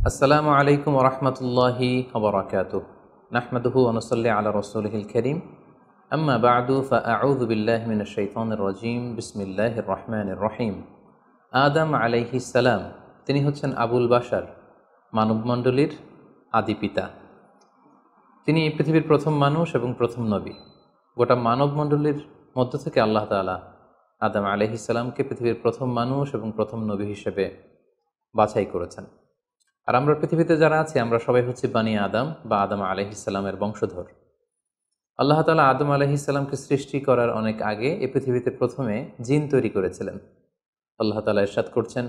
আসসালামু আলাইকুম ওয়া রাহমাতুল্লাহি ওয়া বারাকাতুহু। নাহমাদুহু ওয়া নুসাল্লি আলা রাসূলিহিল কারীম। আম্মা বা'দু ফাআউযু বিল্লাহি মিনাশ শাইতানির রাজীম। বিসমিল্লাহির রহমানির রহিম। আদম আলাইহিস সালাম, তিনি হচ্ছেন আবুল বাশার, মানবমণ্ডলীর আদি পিতা। তিনি এই পৃথিবীর প্রথম মানুষ এবং প্রথম নবী। গোটা মানবমণ্ডলীর মধ্য থেকে আল্লাহ তাআলা আদম আলাইহিস সালামকে পৃথিবীর প্রথম মানুষ এবং প্রথম নবী হিসেবে বাছাই করেছেন। আর আমরা পৃথিবীতে যারা আছি, আমরা সবাই হচ্ছি বানি আদম বা আদম আলাইহিসসালামের বংশধর। আল্লাহ তাআলা আদম আলাইহিসসালামকে সৃষ্টি করার অনেক আগে এই পৃথিবীতে প্রথমে জিন তৈরি করেছিলেন। আল্লাহ তাআলা ইরশাদ করছেন,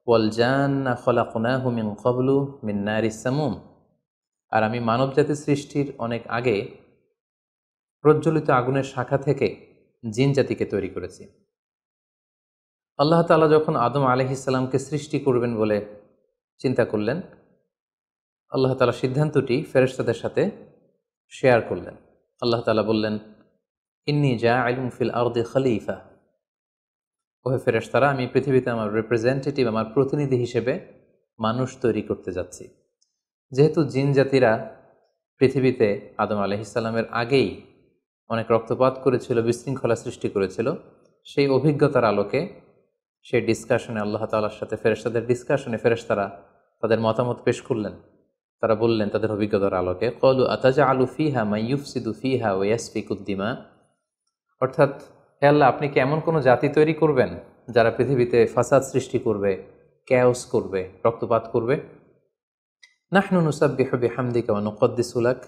ওয়াল জান্না খলাকনাহু মিন ক্বাবলু মিন নারিস সামুম। আর আমি মানবজাতি সৃষ্টির অনেক আগে প্রজ্বলিত আগুনের শাখা থেকে জিন জাতিকে তৈরি করেছি। আল্লাহ তাআলা যখন আদম আলাইহিসসালামকে সৃষ্টি করবেন বলে চিন্তা করলেন, আল্লাহ তাআলা সিদ্ধান্তটি ফেরেশতাদের সাথে শেয়ার করলেন। আল্লাহ তাআলা বললেন, ইন্নী জাআইলুন ফিল আরদি খলিফা। ওহে ফেরেশতারা, আমি পৃথিবীতে আমার রিপ্রেজেন্টেটিভ, আমার প্রতিনিধি হিসেবে মানুষ তৈরি করতে যাচ্ছি। যেহেতু জিন জাতিরা পৃথিবীতে আদম আলাইহিসসালামের আগেই অনেক রক্তপাত করেছিল, বিশৃঙ্খলা সৃষ্টি করেছিল, সেই অভিজ্ঞতার আলোকে সেই ডিসকাশনে আল্লাহ তাআলার সাথে ফেরেশতাদের ডিসকাশনে ফেরেশতারা তাদের মতামত পেশ করলেন। তারা বললেন তাদের অভিজ্ঞতার আলোকে, ক্বালু আতাজআলু ফিহা মান ইউফসিদু ফিহা ওয়া ইয়াসফিকুদ দিমা। অর্থাৎ, হে আল্লাহ, আপনি কি এমন কোনো জাতি তৈরি করবেন যারা পৃথিবীতে ফাসাদ সৃষ্টি করবে, ক্যাওস করবে, রক্তপাত করবে? নাহনু নুসাব্বিহু বিহামদিকা ওয়া নুকদ্দিসু লাক।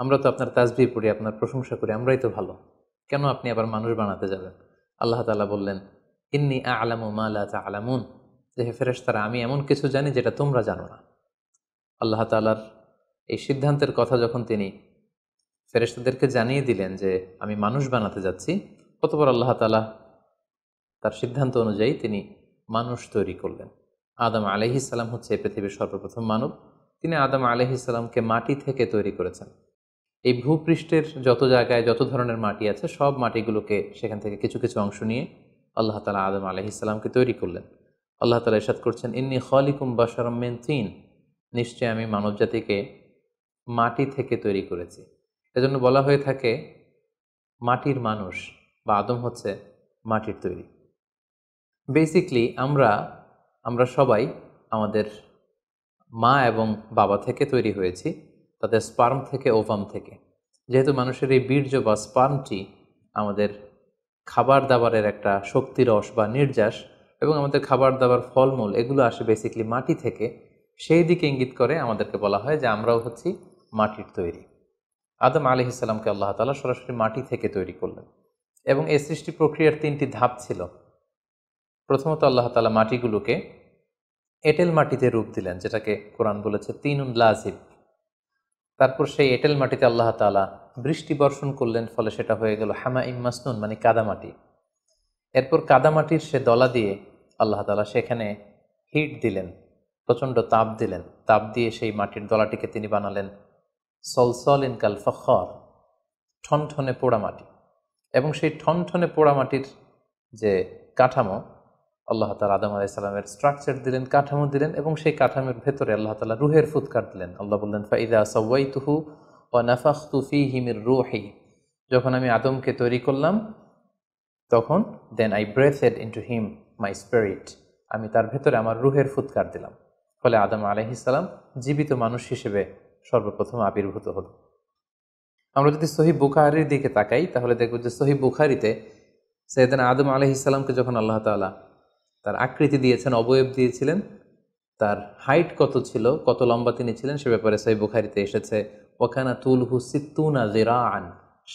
আমরা তো আপনার তাসবিহ পড়ি, আপনার প্রশংসা করি, আমরাই তো ভালো, কেন আপনি আবার মানুষ বানাতে যাবেন? আল্লাহ তাআলা বললেন, ইন্নী আ'লামু মা লা তা'লামুন। যে হে ফেরেশতারা, আমি এমন কিছু জানি যেটা তোমরা জানো না। আল্লাহ তাআলার এই সিদ্ধান্তের কথা যখন তিনি ফেরেশতাদেরকে জানিয়ে দিলেন যে আমি মানুষ বানাতে যাচ্ছি, অতঃপর আল্লাহ তাআলা তার সিদ্ধান্ত অনুযায়ী তিনি মানুষ তৈরি করলেন। আদম আলাইহিস সালাম হচ্ছে পৃথিবীর সর্বপ্রথম মানব। তিনি আদম আলাইহিস সালামকে মাটি থেকে তৈরি করেছেন। এই ভূপৃষ্ঠের যত জায়গায় যত ধরনের মাটি আছে, সব মাটিগুলোকে সেখান থেকে কিছু কিছু অংশ নিয়ে আল্লাহ তাআলা আদম আলাইহিস সালামকে তৈরি করলেন। আল্লাহ তাআলা ইরশাদ করছেন, ইন্নী খালিকুম বাশারাম মিন তিন। নিশ্চয় আমি মানবজাতিকে মাটি থেকে তৈরি করেছি। এজন্য বলা হয়ে থাকে মাটির মানুষ, বা আদম হচ্ছে মাটির তৈরি। বেসিকলি আমরা সবাই আমাদের মা এবং বাবা থেকে তৈরি হয়েছি, তাদের স্পার্ম থেকে, ওভাম থেকে। যেহেতু মানুষের এই বীর্য বা স্পার্মটি আমাদের খাবার দাবারের একটা শক্তিরস বা নির্যাস, এবং আমাদের খাবার দাবার, ফলমূল, এগুলো আসে বেসিকলি মাটি থেকে, সেই দিকে ইঙ্গিত করে আমাদেরকে বলা হয় যে আমরাও হচ্ছি মাটির তৈরি। আদম আলাইহিস সালামকে আল্লাহ তাআলা সরাসরি মাটি থেকে তৈরি করলেন, এবং এই সৃষ্টি প্রক্রিয়ার 3টি ধাপ ছিল। প্রথমত আল্লাহ তাআলা মাটিগুলোকে এঁটেল মাটিতে রূপ দিলেন, যেটাকে কোরআন বলেছে তিনুন লাজিব। তারপর সেই এঁটেল মাটিতে আল্লাহ তাআলা বৃষ্টি বর্ষণ করলেন, ফলে সেটা হয়ে গেল হামাইম মাসনুন, মানে কাদামাটি। এরপর কাদামাটির সে দলা দিয়ে আল্লাহ তাআলা সেখানে হিট দিলেন, প্রচণ্ড তাপ দিলেন। তাপ দিয়ে সেই মাটির দলাটিকে তিনি বানালেন সলসলিন কাল ফখর, ঠনঠনে পোড়ামাটি। এবং সেই ঠনঠনে পোড়ামাটির যে কাঠামো, আল্লাহ তাআলা আদম আলাইহিস সালামের স্ট্রাকচার দিলেন, কাঠামো দিলেন, এবং সেই কাঠামোর ভেতরে আল্লাহ তাআলা রুহের ফুৎকার দিলেন। আল্লাহ বললেন, ফাইদা সাওয়াইতুহু ওয়া নাফাখতু ফীহি মির রূহি। যখন আমি আদমকে তৈরি করলাম, তখন then I breathed into him my spirit. আমি তার ভেতরে আমার রুহের ফুৎকার দিলাম। ফলে আদম আলাইহিস সালাম জীবিত মানুষ হিসেবে সর্বপ্রথম আবির্ভূত হল। আমরা যদি সহিহ বুখারীর দিকে তাকাই, তাহলে দেখব যে সহিহ বুখারীতে সাইয়েদনা আদম আলাইহিস সালামকে যখন আল্লাহ তাআলা তার আকৃতি দিয়েছেন, অবয়ব দিয়েছিলেন, তার হাইট কত ছিল, কত লম্বা তিনি ছিলেন, সে ব্যাপারে সহিহ বুখারীতে এসেছে, ওয়াকানা তুলহু সিত্তুনা যিরাআন,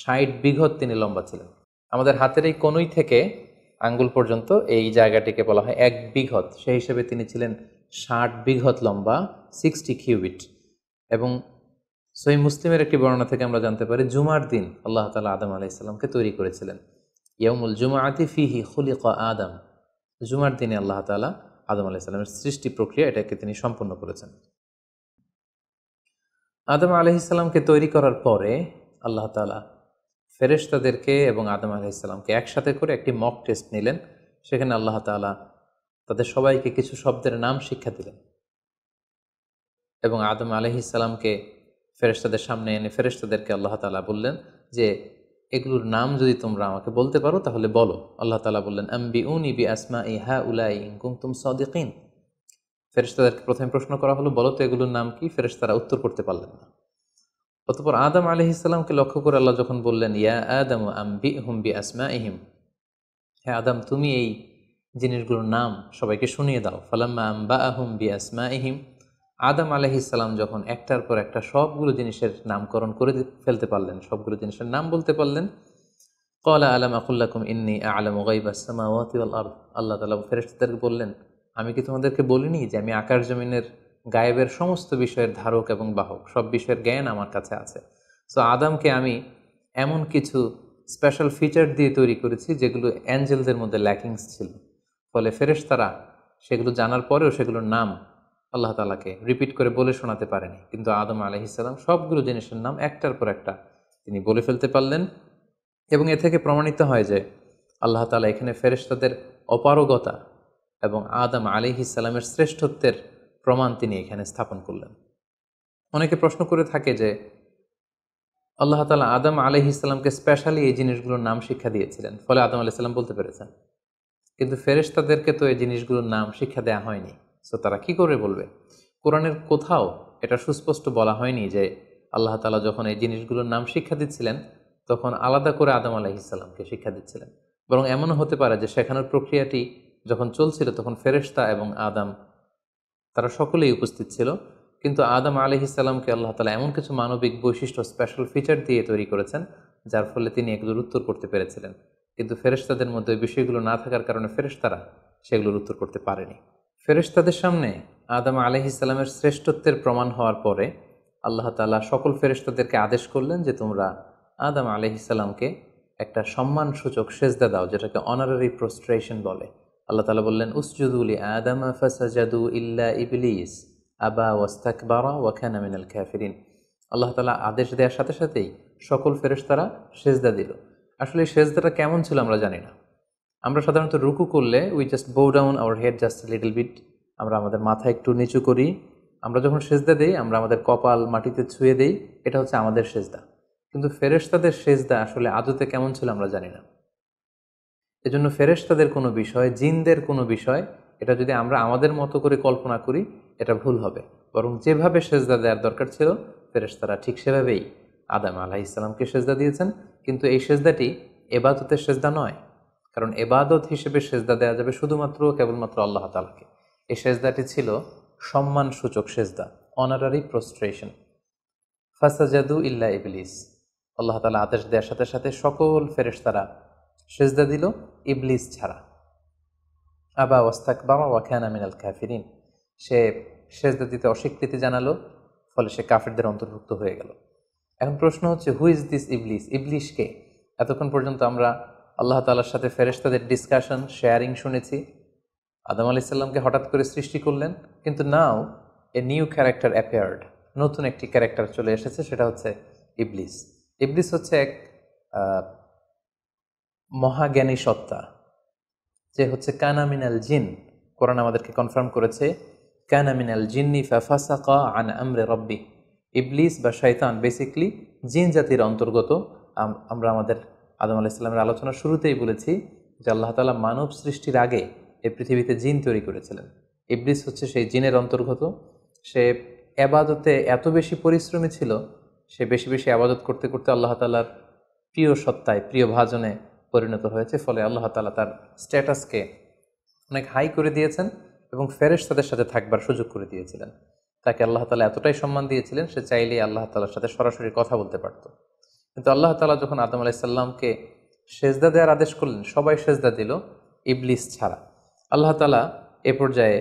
60 বিঘত তিনি লম্বা ছিলেন। আমাদের হাতের এই কনুই থেকে আঙ্গুল পর্যন্ত এই জায়গাটিকে বলা হয় 1 বিঘত। সেই হিসেবে তিনি ছিলেন 60 বিঘত লম্বা, 60 কিউবিট। এবং সহিহ মুসলিমের একটি বর্ণনা থেকে আমরা জানতে পারি, জুমার দিন আল্লাহ তাআলা আদম আলাইহিস সালামকে তৈরি করেছিলেন। ইয়াউমুল জুমআতি ফীহি খুলিকা আদম। জুমার দিনে আল্লাহ তাআলা আদম আলাইহিস সালামের সৃষ্টি প্রক্রিয়া এটাকে তিনি সম্পন্ন করেছেন। আদম আলাইহিস সালামকে তৈরি করার পরে আল্লাহ তাআলা ফেরেশতাদেরকে এবং আদম আলাইহিস সালামকে একসাথে করে একটি মক টেস্ট নিলেন। সেখানে আল্লাহ তাআলা তাদের সবাইকে কিছু শব্দের নাম শিক্ষা দিলেন এবং আদম আলাইহিস সালামকে ফেরেশতাদের সামনে এনে ফেরেশতাদেরকে আল্লাহ তাআলা বললেন যে এগুলোর নাম যদি তোমরা আমাকে বলতে পারো তাহলে বলো। আল্লাহ তাআলা বললেন আম্বিউনি বিআসমাই হাউলাই ইন কুনতুম সাদিকিন। ফেরেশতাদেরকে প্রথমে প্রশ্ন করা হলো, বলো তো এগুলোর নাম কি? ফেরেশতারা উত্তর করতে পারলেন না। অতঃপর আদম আলাইহিস সালামকে লক্ষ্য করে আল্লাহ যখন বললেন ইয়া আদম আম্বিহুম বিআসমাইহিম, হে আদম তুমি এই জিনিসগুলোর নাম সবাইকে শুনিয়ে দাও। ফালাম্মা আম্বাআহুম বিআসমাইহিম, আদম আলাইহিস সালাম যখন একটার পর একটা সবগুলো জিনিসের নামকরণ করে ফেলতে পারলেন, সবগুলো জিনিসের নাম বলতে পারলেন, ক্বালা আলাম আকুল লাকুম ইন্নী আ'লামু গায়বাস সামাওয়াতি ওয়াল আরদ, আল্লাহ তাআলা ফেরেশতাদেরকে বললেন আমি কি তোমাদেরকে বলিনি যে আমি আকাশ জমিনের গায়েবের সমস্ত বিষয়ের ধারক এবং বাহক, সব বিষয়ের জ্ঞান আমার কাছে আছে। সো আদমকে আমি এমন কিছু স্পেশাল ফিচার দিয়ে তৈরি করেছি যেগুলো অ্যাঞ্জেলদের মধ্যে ল্যাকিংস ছিল, ফলে ফেরেশতারা সেগুলো জানার পরেও সেগুলোর নাম আল্লাহ তাআলাকে রিপিট করে বলে শোনাতে পারেনি। কিন্তু আদম আলাইহিস সালাম সবগুলো জিনিসের নাম একটার পর একটা তিনি বলে ফেলতে পারলেন। এবং এ থেকে প্রমাণিত হয় যে আল্লাহ তাআলা এখানে ফেরেশতাদের অপারগতা এবং আদম আলাইহিস সালামের শ্রেষ্ঠত্বের প্রমাণ তিনি এখানে স্থাপন করলেন। অনেকে প্রশ্ন করে থাকে যে আল্লাহ তাআলা আদম আলাইহিস সালামকে স্পেশালি এই জিনিসগুলোর নাম শিক্ষা দিয়েছিলেন, ফলে আদম আলাইহিস সালাম বলতে পেরেছেন, কিন্তু ফেরেশতাদেরকে তো এই জিনিসগুলোর নাম শিক্ষা দেওয়া হয়নি। সো তারা কি করে বলবে? কোরআনের কোথাও এটা সুস্পষ্ট বলা হয়নি যে আল্লাহ তাআলা যখন এই জিনিসগুলোর নাম শিক্ষা দিচ্ছিলেন তখন আলাদা করে আদম আলাইহিস সালামকে শিক্ষা দিচ্ছিলেন। বরং এমনও হতে পারে যে শেখানোর প্রক্রিয়াটি যখন চলছিল তখন ফেরেশতা এবং আদম তারা সকলেই উপস্থিত ছিল, কিন্তু আদম আলাইহিস সালামকে আল্লাহ তাআলা এমন কিছু মানবিক বৈশিষ্ট্য স্পেশাল ফিচার দিয়ে তৈরি করেছেন যার ফলে তিনি এগুলোর উত্তর করতে পেরেছিলেন। কিন্তু ফেরেশতাদের মধ্যে ওই বিষয়গুলো না থাকার কারণে ফেরেশতারা সেগুলোর উত্তর করতে পারেনি। ফেরেশতাদের সামনে আদম আলাইহিস সালামের শ্রেষ্ঠত্বের প্রমাণ হওয়ার পরে আল্লাহ তাআলা সকল ফেরেশতাদেরকে আদেশ করলেন যে তোমরা আদম আলাইহিস সালামকে একটা সম্মানসূচক সেজদা দাও, যেটাকে অনারারি প্রোস্ট্রেশন বলে। আল্লাহ তাআলা বললেন উসজুদু লি আদম ফাসাজাদু ইল্লা ইবলিস আবা ওয়াস্তাকবারা ওয়া কানা মিনাল কাফিরিন। আল্লাহ তাআলা আদেশ দেওয়ার সাথে সাথেই সকল ফেরেশতারা সেজদা দিল। আসলে এই সেজদাটা কেমন ছিল আমরা জানি না। আমরা সাধারণত রুকু করলে we just bow down our head just little bit, আমরা আমাদের মাথা একটু নিচু করি। আমরা যখন সেজদা দেই আমরা আমাদের কপাল মাটিতে ছুঁয়ে দেই, এটা হচ্ছে আমাদের সেজদা। কিন্তু ফেরেশতাদের সেজদা আসলে আদতে কেমন ছিল আমরা জানি না। এজন্য ফেরেশতাদের কোনো বিষয়, জিনদের কোনো বিষয়, এটা যদি আমরা আমাদের মতো করে কল্পনা করি এটা ভুল হবে। বরং যেভাবে সেজদা দেওয়ার দরকার ছিল ফেরেশতারা ঠিক সেভাবেই আদম আলাইহিস সালামকে সেজদা দিয়েছেন। কিন্তু এই সেজদাটি এবাদতের সেজদা নয়, কারণ এবাদত হিসেবে সেজদা দেওয়া যাবে শুধুমাত্র কেবলমাত্র আল্লাহ তাআলাকে। এই সেজদাটি ছিল সম্মানসূচক সেজদা, অনারারি প্রোস্ট্রেশন। ফাসাজাদু ইল্লা ইবলিস, আল্লাহ তাআলা আদেশ দেওয়ার সাথে সাথে সকল ফেরেশতারা সেজদা দিল, ইবলিস ছাড়া। আবা ওয়াস্তাকবারা ওয়া কানা মিনাল কাফিরিন, সে সেজদা দিতে অস্বীকৃতি জানালো, ফলে সে কাফিরদের অন্তর্ভুক্ত হয়ে গেল। এখন প্রশ্ন হচ্ছে হু ইজ দিস ইবলিস? ইবলিস কে? এতক্ষণ পর্যন্ত আমরা আল্লাহ তাআলার সাথে ফেরেশতাদের ডিসকাশন, শেয়ারিং শুনেছি। আদম আলাইহিস সালামকে হঠাৎ করে সৃষ্টি করলেন, কিন্তু নাও এ নিউ ক্যারেক্টার অ্যাপিয়ার্ড, নতুন একটি ক্যারেক্টার চলে এসেছে, সেটা হচ্ছে ইবলিস। ইবলিস হচ্ছে এক মহাজ্ঞানী সত্তা, যে হচ্ছে কানা মিনাল জিন। কোরআন আমাদেরকে কনফার্ম করেছে কানা মিনাল জিন্নি ফাফাসাকা আন আমরি রাব্বি। ইবলিস বা শয়তান বেসিকলি জিন জাতির অন্তর্গত। আমরা আমাদের আদম আলাইহিস সালামের আলোচনার শুরুতেই বলেছি যে আল্লাহ তাআলা মানব সৃষ্টির আগে এই পৃথিবীতে জিন তৈরি করেছিলেন। ইবলিস হচ্ছে সেই জিনের অন্তর্গত। সে এবাদতে এত বেশি পরিশ্রমী ছিল, সে বেশি বেশি আবাদত করতে করতে আল্লাহ তাআলার প্রিয় সত্তায়, প্রিয় ভাজনে পরিণত হয়েছে। ফলে আল্লাহ তাআলা তার স্ট্যাটাসকে অনেক হাই করে দিয়েছেন এবং ফেরেশতাদের সাথে থাকবার সুযোগ করে দিয়েছিলেন। তাকে আল্লাহ তাআলা এতটাই সম্মান দিয়েছিলেন, সে চাইলেই আল্লাহ তাআলার সাথে সরাসরি কথা বলতে পারত। কিন্তু আল্লাহ তাআলা যখন আদম আলাইহিস সালামকে সেজদা দেওয়ার আদেশ করলেন, সবাই সেজদা দিল, ইবলিস ছাড়া। আল্লাহ তাআলা এ পর্যায়ে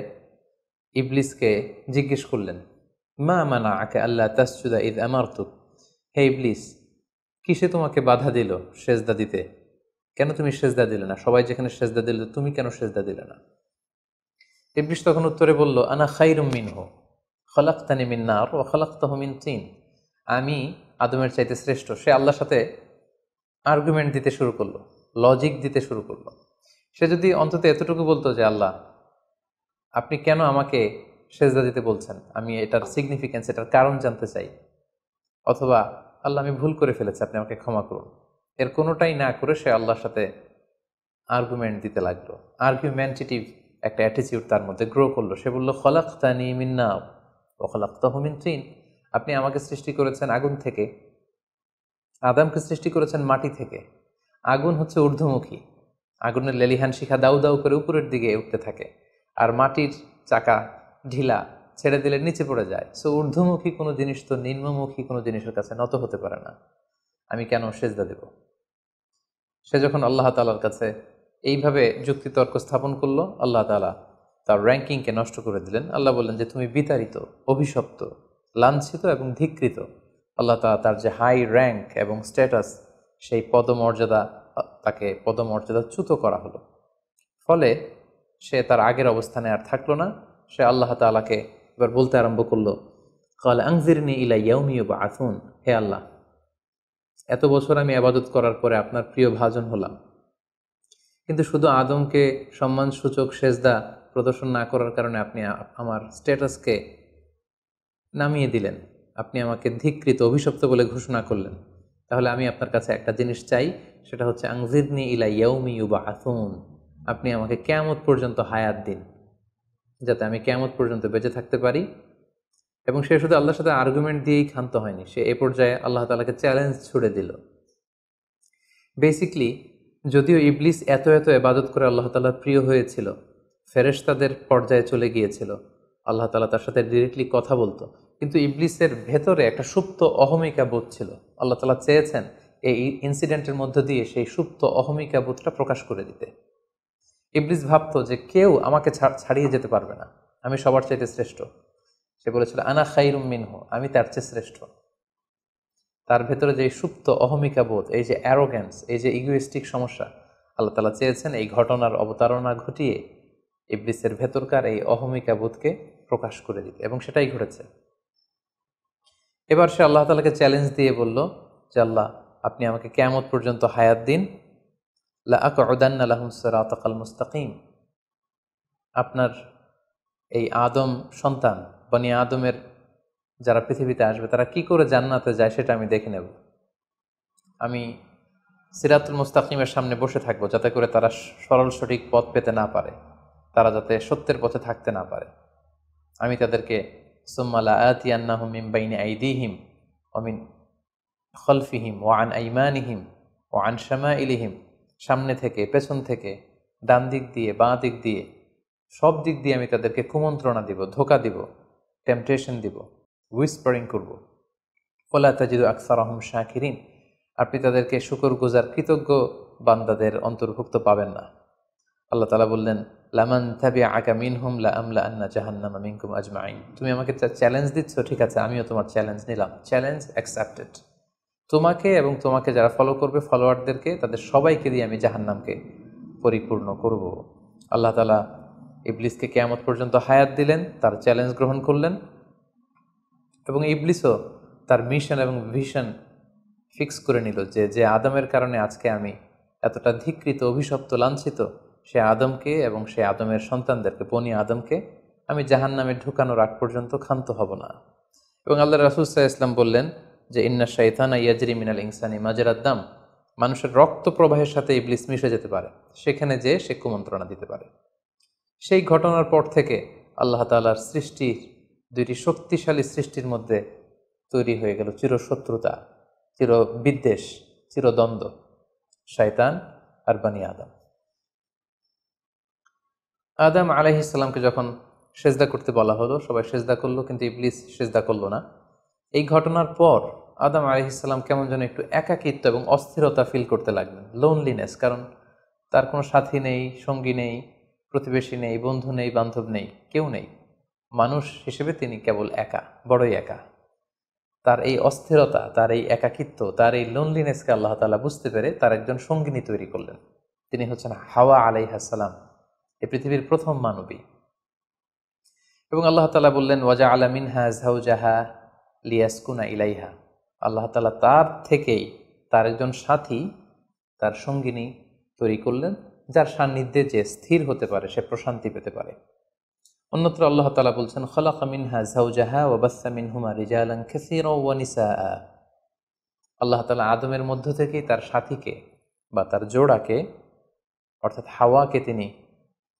ইবলিসকে জিজ্ঞেস করলেন মা মানাআকা আল্লা তাসজুদা ইয আমারতুক, হে ইবলিস, কিসে তোমাকে বাধা দিল সেজদা দিতে? কেন তুমি সেজদা দিলে না? সবাই যেখানে সেজদা দিল তুমি কেন সেজদা দিলে না? ইবলিস তখন উত্তরে বলল আনা খায়রুম মিনহু খলাকতানি মিন নার ওয়া খলাকতাহু মিন তিন। আমি আদমের চাইতে শ্রেষ্ঠ। সে আল্লাহর সাথে আর্গুমেন্ট দিতে শুরু করলো, লজিক দিতে শুরু করলো। সে যদি অন্তত এতটুকু বলতো যে আল্লাহ আপনি কেন আমাকে সেজদা দিতে বলছেন, আমি এটার সিগনিফিকেন্স, এটার কারণ জানতে চাই, অথবা আল্লাহ আমি ভুল করে ফেলেছি, আপনি আমাকে ক্ষমা করুন, এর কোনোটাই না করে সে আল্লাহর সাথে আর্গুমেন্ট দিতে লাগলো। আর্গুমেন্টেটিভ একটা অ্যাটিটিউড তার মধ্যে গ্রো করলো। সে বলল খলাকতানি মিন নার ওয়া খলাকতাহু মিন তিন, আপনি আমাকে সৃষ্টি করেছেন আগুন থেকে, আদমকে সৃষ্টি করেছেন মাটি থেকে। আগুন হচ্ছে ঊর্ধ্বমুখী, আগুনের লেলিহান শিখা দাউ দাউ করে উপরের দিকে উঠতে থাকে, আর মাটির চাকা ঢিলা, ছেড়ে দিলে নিচে পড়ে যায়। সো ঊর্ধ্বমুখী কোনো জিনিস তো নিম্নমুখী কোনো জিনিসের কাছে নত হতে পারে না, আমি কেন সেজদা দেব? সে যখন আল্লাহ তাআলার কাছে এইভাবে যুক্তিতর্ক স্থাপন করলো, আল্লাহ তাআলা তার র্যাঙ্কিংকে নষ্ট করে দিলেন। আল্লাহ বললেন যে তুমি বিতাড়িত, অভিশপ্ত, লাঞ্ছিত এবং ধিক্কৃত। আল্লাহ তাআলা তার যে হাই র্যাঙ্ক এবং স্ট্যাটাস, সেই পদমর্যাদা, তাকে পদমর্যাদাচ্যুত করা হলো। ফলে সে তার আগের অবস্থানে আর থাকলো না। সে আল্লাহ তাআলাকে এবার বলতে আরম্ভ করলো, ক্বাল আনজিরনি ইলা ইয়াউমি ইউবআসুন, হে আল্লাহ, এত বছর আমি ইবাদত করার পরে আপনার প্রিয় ভাজন হলাম, কিন্তু শুধু আদমকে সম্মানসূচক সেজদা প্রদর্শন না করার কারণে আপনি আমার স্ট্যাটাসকে নামিয়ে দিলেন, আপনি আমাকে ধিক্কৃত, অভিশপ্ত বলে ঘোষণা করলেন। তাহলে আমি আপনার কাছে একটা জিনিস চাই, সেটা হচ্ছে আনজিরনি ইলা ইয়াউমি ইউবআসুন, আপনি আমাকে কিয়ামত পর্যন্ত হায়াত দিন, যাতে আমি কিয়ামত পর্যন্ত বেঁচে থাকতে পারি। এবং সে শুধু আল্লাহর সাথে আর্গুমেন্ট দিয়েই ক্ষান্ত হয়নি, সে এ পর্যায়ে আল্লাহ তাআলাকে চ্যালেঞ্জ ছুড়ে দিল। বেসিকলি যদিও ইবলিস এত এত ইবাদত করে আল্লাহ তাআলার প্রিয় হয়েছিল, ফেরেশতাদের পর্যায়ে চলে গিয়েছিল, আল্লাহ তাআলা তার সাথে ডিরেক্টলি কথা বলতো, কিন্তু ইবলিসের ভেতরে একটা সুপ্ত অহমিকা বোধ ছিল। আল্লাহ তাআলা চেয়েছেন এই ইনসিডেন্টের মধ্য দিয়ে সেই সুপ্ত অহমিকা বোধটা প্রকাশ করে দিতে। ইবলিস ভাবতো যে কেউ আমাকে ছাড়িয়ে যেতে পারবে না, আমি সবার চাইতে শ্রেষ্ঠ। সে বলেছিল আনা খাইরুম মিনহু, আমি তার চেয়ে শ্রেষ্ঠ। তার ভেতরে যে সুপ্ত অহমিকা বোধ, এই যে অ্যারোগ্যান্স, এই যে ইগোইস্টিক সমস্যা, আল্লাহ তাআলা চেয়েছেন এই ঘটনার অবতারণা ঘটিয়ে ইবলিসের ভেতরকার এই অহমিকা বোধকে প্রকাশ করে দিতে, এবং সেটাই ঘটেছে। এবার সে আল্লাহ তাআলাকে চ্যালেঞ্জ দিয়ে বলল যে আল্লাহ, আপনি আমাকে কিয়ামত পর্যন্ত হায়াত দিন, লা আকউদান্না লাহুম সিরাতাকাল মুস্তাকিম, আপনার এই আদম সন্তান, বনি আদমের যারা পৃথিবীতে আসবে, তারা কি করে জান্নাতে যায় সেটা আমি দেখে নেব। আমি সিরাতুল মুস্তাকিমের সামনে বসে থাকবো, যাতে করে তারা সরল সঠিক পথ পেতে না পারে, তারা যাতে সত্যের পথে থাকতে না পারে। আমি তাদেরকে সুম্মা লাআতিয়ান্নাহুম মিন বাইনি আইদিহিম ওয়া মিন খালফিহিম ওয়া আন আইমানিহিম ওয়া আন শামাইলিহিম, সামনে থেকে, পেছন থেকে, ডান দিক দিয়ে, বাঁ দিক দিয়ে, সব দিক দিয়ে আমি তাদেরকে কুমন্ত্রণা দিব, ধোঁকা দিব, টেম্পটেশন দিব, হুইসপারিং করব। ওয়ালা তাজিদু আকসারাহুম শাকিরিন, আপনি তাদেরকে শুকরগুজার কৃতজ্ঞ বান্দাদের অন্তর্ভুক্ত পাবেন না। আল্লাহ তাআলা বললেন লামান তাবিআকা মিনহুম লাআমলা আন্না জাহান্নামা মিনকুম আজমাইন, তুমি আমাকে চ্যালেঞ্জ দিচ্ছ, ঠিক আছে, আমিও তোমার চ্যালেঞ্জ নিলাম, চ্যালেঞ্জ অ্যাকসেপ্টেড। তোমাকে এবং তোমাকে যারা ফলো করবে, ফলোয়ারদেরকে, তাদের সবাইকে দিয়ে আমি জাহান্নামকে পরিপূর্ণ করব। আল্লাহ তাআলা ইবলিসকে কিয়ামত পর্যন্ত হায়াত দিলেন, তার চ্যালেঞ্জ গ্রহণ করলেন, এবং ইবলিসও তার মিশন এবং ভিশন ফিক্স করে নিল যে যে আদমের কারণে আজকে আমি এতটা ধিক্কৃত, অভিশপ্ত, লাঞ্ছিত, সে আদমকে এবং সে আদমের সন্তানদেরকে, বনি আদমকে আমি জাহান্নামে ঢুকানোর আগ পর্যন্ত ক্ষান্ত হব না। এবং আল্লাহ রাসূল সাল্লাল্লাহু আলাইহি ওয়াসাল্লাম বললেন যে ইন্না শাইতানা ইয়াজরি মিনাল ইনসানি মাজরাদ দাম, মানুষের রক্ত প্রবাহের সাথে ইবলিস মিশে যেতে পারে, সেখানে যে সে কুমন্ত্রণা দিতে পারে। সেই ঘটনার পর থেকে আল্লাহ তাআলার সৃষ্টির, দুইটি শক্তিশালী সৃষ্টির মধ্যে তৈরি হয়ে গেল চিরশত্রুতা, চিরবিদ্বেষ, চিরদ্বন্দ্ব, শয়তান আর বনি আদম। আদম আলাইহিস সালামকে যখন সেজদা করতে বলা হলো, সবাই সেজদা করলো, কিন্তু ইবলিস সেজদা করলো না। এই ঘটনার পর আদম আলাইহিস সালাম কেমন যেন একটু একাকিত্ব এবং অস্থিরতা ফিল করতে লাগলেন, লোনলিনেস, কারণ তার কোনো সাথী নেই, সঙ্গী নেই, প্রতিবেশী নেই, বন্ধু নেই, বান্ধব নেই, কেউ নেই। মানুষ হিসেবে তিনি কেবল একা, বড়ই একা। তার এই অস্থিরতা, তার এই একাকিত্ব, তার এই লোনলিনেসকে আল্লাহ তাআলা বুঝতে পেরে তার একজন সঙ্গিনী তৈরি করলেন। তিনি হচ্ছেন হাওয়া আলাইহিস সালাম, এই পৃথিবীর প্রথম মানবী। এবং আল্লাহ তাআলা বললেন ওয়াজআলা মিনহা যাওজাহা লিয়াসকুনা ইলাইহা, আল্লাহ তাআলা তার থেকেই তার একজন সাথী, তার সঙ্গিনী তৈরি করলেন, যার সান্নিধ্যে যে স্থির হতে পারে, সে প্রশান্তি পেতে পারে। অন্যত্র আল্লাহ তাআলা বলছেন, খালাকা মিনহা যাওজাহা ওয়া বাসসা মিনহুমা রিজালান কাসীরাও ওয়া নিসাআ। আল্লাহ তাআলা আদমের মধ্য থেকেই তার সাথীকে বা তার জোড়াকে অর্থাৎ হাওয়াকে তিনি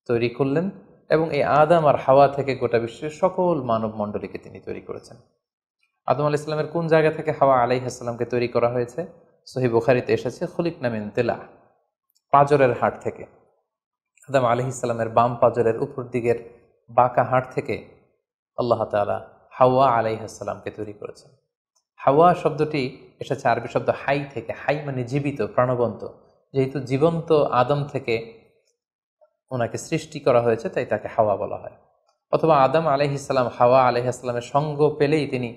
তৈরি করলেন, এবং এই আদম আর হাওয়া থেকে গোটা বিশ্বের সকল মানব মণ্ডলীকে তিনি তৈরি করেছেন। আদম আলাইহিস সালামের কোন জায়গা থেকে হাওয়া আলাইহিস সালামকে তৈরি করা হয়েছে? সহিহ বুখারীতে এসেছে, খুলিকনা মিন তিলা, পাঁজরের হাড় থেকে। আদম আলাইহিস সালামের বাম পাঁজরের উপর দিকের বাঁকা হাড় থেকে আল্লাহ তাআলা হাওয়া আলাইহিস সালামকে তৈরি করেছেন। হাওয়া শব্দটি এসেছে আরবি শব্দ হাই থেকে। হাই মানে জীবিত, প্রাণবন্ত। যেহেতু জীবন্ত আদম থেকে ওনাকে সৃষ্টি করা হয়েছে, তাই তাকে হাওয়া বলা হয়। অথবা আদম আলাইহিস সালাম হাওয়া আলাইহিস সালামের সঙ্গ পেলেই তিনি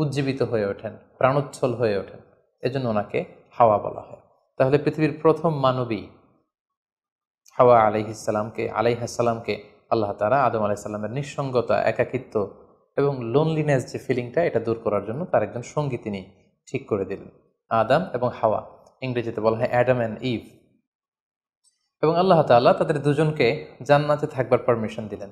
উজ্জীবিত হয়ে ওঠেন, প্রাণোচ্ছল হয়ে ওঠেন, এজন্য ওনাকে হাওয়া বলা হয়। তাহলে পৃথিবীর প্রথম মানবী হাওয়া আলাইহিস সালামকে আল্লাহ তাআলা আদম আলাইহিস সালামের নিঃসঙ্গতা, একাকিত্ব এবং লোনলিনেস যে ফিলিংটা, এটা দূর করার জন্য তার একজন সঙ্গী তিনি ঠিক করে দিলেন, আদম এবং হাওয়া। ইংরেজিতে বলা হয় অ্যাডাম অ্যান্ড ইভ। এবং আল্লাহ তাআলা তাদের দুজনকে জান্নাতে থাকবার পারমিশন দিলেন।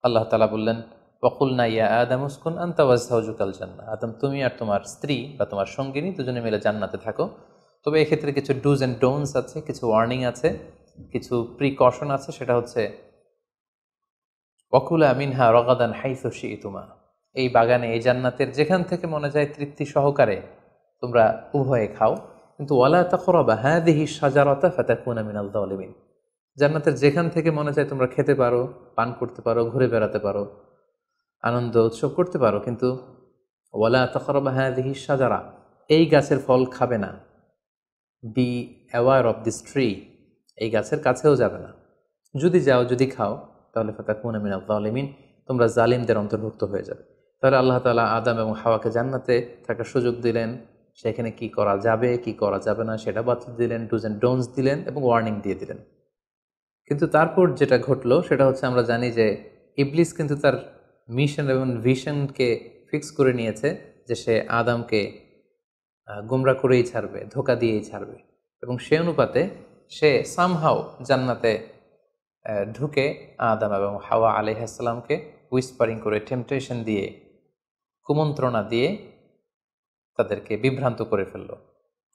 আল্লাহ তাআলা বললেন, ওয়াকুলনা ইয়া আদম উসকুন আনতা ওয়া যাওজুকাল জান্নাহ। আদম, তুমি আর তোমার স্ত্রী বা তোমার সঙ্গিনী দুজনে মিলে জান্নাতে থাকো। তবে এক্ষেত্রে কিছু ডুজ অ্যান্ড ডোন্টস আছে, কিছু ওয়ার্নিং আছে, কিছু প্রিকশন আছে। সেটা হচ্ছে, ওয়াকুলা মিনহা রাগাদান হাইসু শি'তুমা। এই বাগানে, এই জান্নাতের যেখান থেকে মনে যায় তৃপ্তি সহকারে তোমরা উভয়ে খাও, কিন্তু ওয়ালা তাকরাবা হাযিহি শাজারাতা ফাতাকুনা মিনাল যালিমিন। জান্নাতের যেখান থেকে মনে চায় তোমরা খেতে পারো, পান করতে পারো, ঘুরে বেড়াতে পারো, আনন্দ উৎসব করতে পারো, কিন্তু ওয়ালা তাকরাবা হাযিহি শাজারা, এই গাছের ফল খাবে না। Be aware of this tree, এই গাছের কাছেও যাবে না। যদি যাও, যদি খাও, তাহলে ফাতাকুনা মিনাল যালিমিন, তোমরা জালিমদের অন্তর্ভুক্ত হয়ে যাবে। তাহলে আল্লাহ তাআলা আদম এবং হাওয়াকে জান্নাতে থাকার সুযোগ দিলেন, সেখানে কি করা যাবে কি করা যাবে না সেটা বাতলে দিলেন, ডুজ অ্যান্ড ডোন্টস দিলেন এবং ওয়ার্নিং দিয়ে দিলেন। কিন্তু তারপর যেটা ঘটলো সেটা হচ্ছে, আমরা জানি যে ইবলিস কিন্তু তার মিশন এবং ভিশনকে ফিক্স করে নিয়েছে যে সে আদমকে গোমরা করেই ছাড়বে, ধোঁকা দিয়েই ছাড়বে। এবং সে অনুপাতে সে সামহাও জান্নাতে ঢুকে আদম এবং হাওয়া আলাইহিস সালামকে উইসপারিং করে, টেম্পটেশন দিয়ে, কুমন্ত্রণা দিয়ে তাদেরকে বিভ্রান্ত করে ফেলল।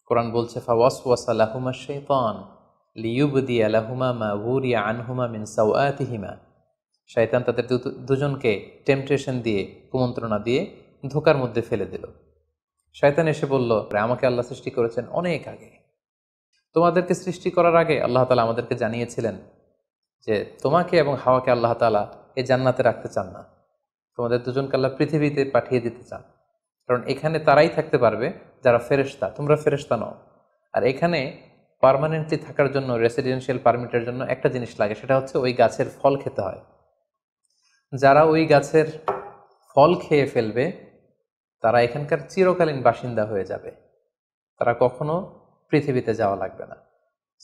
কোরআন বলছে, ফাওয়াসওয়াসা লাহুমা শাইতান লিইউবদিয়া লাহুমা মা উরিয়া আনহুমা মিন সাওআতিহিমা। শয়তান তাদের দুজনকে টেম্পটেশন দিয়ে, কুমন্ত্রণা দিয়ে ধোঁকার মধ্যে ফেলে দিল। শয়তান এসে বলল, আমাকে আল্লাহ সৃষ্টি করেছেন অনেক আগে, তোমাদেরকে সৃষ্টি করার আগে আল্লাহ তাআলা আমাদেরকে জানিয়েছিলেন যে তোমাকে এবং হাওয়াকে আল্লাহ তাআলা এই জান্নাতে রাখতে চান না, তোমাদের দুজনকে আল্লাহ পৃথিবীতে পাঠিয়ে দিতে চান। কারণ এখানে তারাই থাকতে পারবে যারা ফেরেশতা, তোমরা ফেরেশতা নও। আর এখানে পার্মানেন্টলি থাকার জন্য, রেসিডেন্সিয়াল পারমিটের জন্য একটা জিনিস লাগে, সেটা হচ্ছে ওই গাছের ফল খেতে হয়। যারা ওই গাছের ফল খেয়ে ফেলবে তারা এখানকার চিরকালীন বাসিন্দা হয়ে যাবে, তারা কখনো পৃথিবীতে যাওয়া লাগবে না।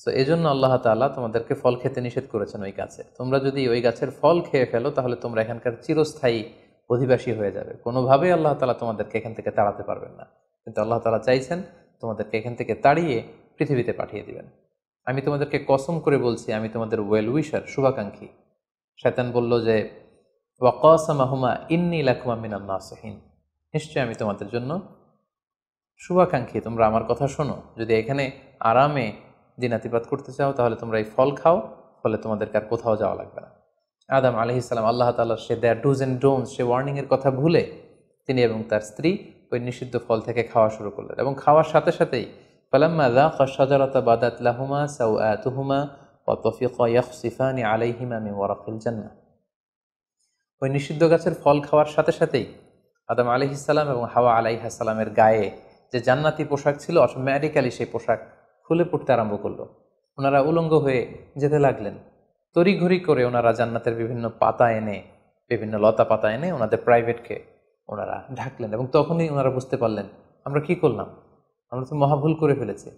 সো এই জন্য আল্লাহ তাআলা তোমাদেরকে ফল খেতে নিষেধ করেছেন ওই গাছে। তোমরা যদি ওই গাছের ফল খেয়ে ফেলো তাহলে তোমরা এখানকার চিরস্থায়ী অধিবাসী হয়ে যাবে। কোনোভাবেই আল্লাহ তাআলা তোমাদেরকে এখান থেকে তাড়াতে পারবেন না। কিন্তু আল্লাহ তাআলা চাইছেন তোমাদেরকে এখান থেকে তাড়িয়ে পৃথিবীতে পাঠিয়ে দিবেন। আমি তোমাদেরকে কসম করে বলছি, আমি তোমাদের ওয়েল উইশার, শুভাকাঙ্ক্ষী। শয়তান বলল যে, ওয়াকাসামাহুমা ইন্নী লাকুমা মিনান নাসিহিন, নিশ্চয় আমি তোমাদের জন্য শুভাকাঙ্ক্ষী, তোমরা আমার কথা শোনো। যদি এখানে আরামে দিনাতিপাত করতে চাও তাহলে তোমরা এই ফল খাও, ফলে তোমাদেরকে আর কোথাও যাওয়া লাগবে না। আদম আলাইহিস সালাম আল্লাহ তাআলা সে দেয়ার ডুজ অ্যান্ড ডোন্টস, সে ওয়ার্নিংয়ের কথা ভুলে তিনি এবং তার স্ত্রী ওই নিষিদ্ধ ফল থেকে খাওয়া শুরু করলেন। এবং খাওয়ার সাথে সাথেই ফালাম্মা যাকা শাজারাতা বাদাত লাহুমা সাওআতুহুমা ওয়া তাফিকা ইয়াখসিফানি আলাইহিমা মিন ওয়ারাকিল জান্নাহ। ওই নিষিদ্ধ গাছের ফল খাওয়ার সাথে সাথেই আদম আলাইহিস সালাম এবং হাওয়া আলাইহিস সালামের গায়ে যে জান্নাতি পোশাক ছিল, অটোমেটিক্যালি সেই পোশাক খুলে পড়তে আরম্ভ করলো। ওনারা উলঙ্গ হয়ে যেতে লাগলেন। তড়িঘড়ি করে ওনারা জান্নাতের বিভিন্ন পাতা এনে, বিভিন্ন লতা পাতা এনে ওনাদের প্রাইভেটকে ওনারা ঢাকলেন। এবং তখনই ওনারা বুঝতে পারলেন, আমরা কি করলাম, আমরা তো মহাভুল করে ফেলেছি,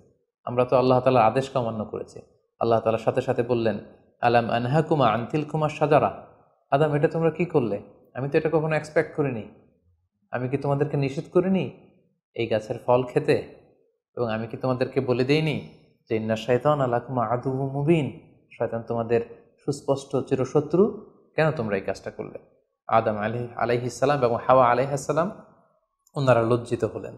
আমরা তো আল্লাহ তাআলার আদেশকে অমান্য করেছি। আল্লাহ তাআলার সাথে সাথে বললেন, আলাম আনহাকুমা আন তিলকুমা শাজারা, আদম এটা তোমরা কি করলে, আমি তো এটা কখনো এক্সপেক্ট করিনি, আমি কি তোমাদেরকে নিষেধ করিনি এই গাছের ফল খেতে, এবং আমি কি তোমাদেরকে বলে দেইনি যে ইন্না শাইতানা লাকুম আদুউম মুবিন, শয়তান তোমাদের সুস্পষ্ট চিরশত্রু, কেন তোমরা এই কাজটা করলে? আদম আলাইহিস সালাম এবং হাওয়া আলাইহিস সালাম ওনারা লজ্জিত হলেন,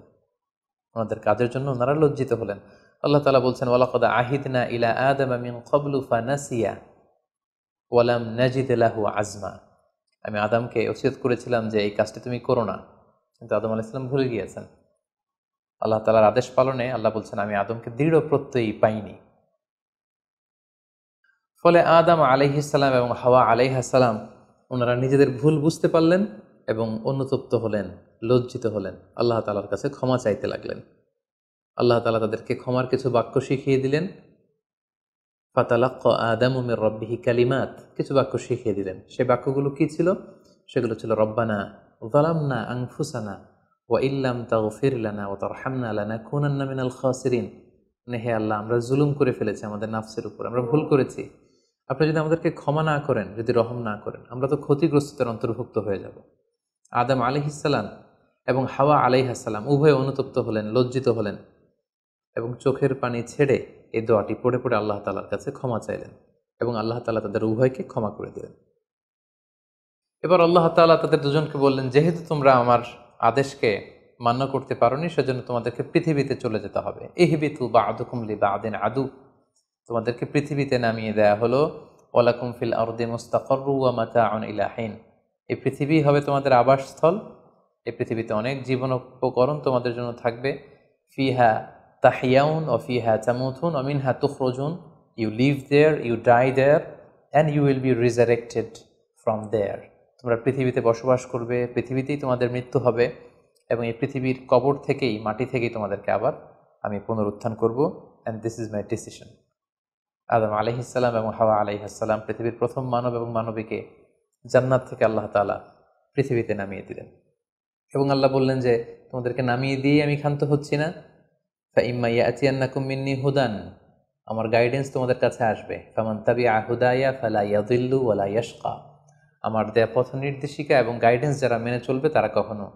ওনাদের কাজের জন্য ওনারা লজ্জিত হলেন। আল্লাহ তাআলা বলছেন, ওয়ালাকাদ আহিদনা ইলা আদামা মিন ক্বাবলু ফানাসিয়া ওয়ালাম নাজিদ লাহু আজমা। আমি আদমকে ওসিয়ত করেছিলাম যে এই কাজটি তুমি করো না, কিন্তু আদম আলাইহিস সালাম ভুলে গিয়েছেন। আল্লাহ তাআলার আদেশ পালনে আল্লাহ বলছেন, আমি আদমকে দৃঢ় প্রত্যয়ী পাইনি। ফলে আদম আলাইহিস সালাম এবং হাওয়া আলাইহিস সালাম ওনারা নিজেদের ভুল বুঝতে পারলেন এবং অনুতপ্ত হলেন, লজ্জিত হলেন, আল্লাহ তাআলার কাছে ক্ষমা চাইতে লাগলেন। আল্লাহ তাআলা তাদেরকে ক্ষমার কিছু বাক্য শিখিয়ে দিলেন। ফাতালাক্কা আদামু মির রাব্বিহি কালিমাত, কিছু বাক্য শিখিয়ে দিলেন। সে বাক্যগুলো কি ছিল? সেগুলো ছিল রব্বানা যালামনা আনফুসানা ওয়া ইল্লাম তাগফির লানা ওয়া তারহামনা লানাকুনান্না মিনাল খাসিরিন। হে আল্লাহ, আমরা জুলুম করে ফেলেছি আমাদের নাফসের উপর, আমরা ভুল করেছি। আপনি যদি আমাদেরকে ক্ষমা না করেন, যদি রহম না করেন, আমরা তো ক্ষতিগ্রস্তদের অন্তর্ভুক্ত হয়ে যাব। আদম আলাইহিস সালাম এবং হাওয়া আলাইহিস সালাম উভয়ে অনুতপ্ত হলেন, লজ্জিত হলেন এবং চোখের পানি ছেড়ে এই দোয়াটি পড়ে পড়ে আল্লাহ তাআলার কাছে ক্ষমা চাইলেন এবং আল্লাহ তাআলা তাদের উভয়কে ক্ষমা করে দিলেন। এবার আল্লাহ তাআলা তাদের দুজনকে বললেন, যেহেতু তোমরা আমার আদেশকে মান্য করতে পারোনি, সেজন্য তোমাদেরকে পৃথিবীতে চলে যেতে হবে। ইহবিতু বা'দুকুম লিবা'দিন আদু, তোমাদেরকে পৃথিবীতে নামিয়ে দেয়া হলো। ওয়ালাকুম ফিল আরদি মুস্তাকাররু ওয়া মাতাউন ইলা হিন, এই পৃথিবী হবে তোমাদের আবাসস্থল। এই পৃথিবীতে অনেক জীবন উপকরণ তোমাদের জন্য থাকবে। ফিহা তাহিয়াউন ও ফিহা তামুতুন ও মিনহা তুখরুজুন, you live there, you die there, and you will be resurrected from there. তোমরা পৃথিবীতে বসবাস করবে, পৃথিবীতেই তোমাদের মৃত্যু হবে এবং এই পৃথিবীর কবর থেকেই, মাটি থেকেই তোমাদেরকে আবার আমি পুনরুত্থান করব। And this is my decision. আদম আলাইহিস সালাম এবং হাওয়া আলাইহিস সালাম পৃথিবীর প্রথম মানব এবং মানবীকে জান্নাত থেকে আল্লাহ তাআলা পৃথিবীতে নামিয়ে দিলেন এবং আল্লাহ বললেন যে তোমাদেরকে নামিয়ে দিয়ে আমি ক্ষান্ত হচ্ছি না। ফাইম্মা ইয়াতিয়ান্নাকুম মিন্নি হুদান, আমার গাইডেন্স তোমাদের কাছে আসবে। ফামান তাবিআ হুদায়া ফালা ইয়াযিল্লু ওয়ালা ইয়াশকা, আমার দেয়া পথ নির্দেশিকা এবং গাইডেন্স যারা মেনে চলবে তারা কখনো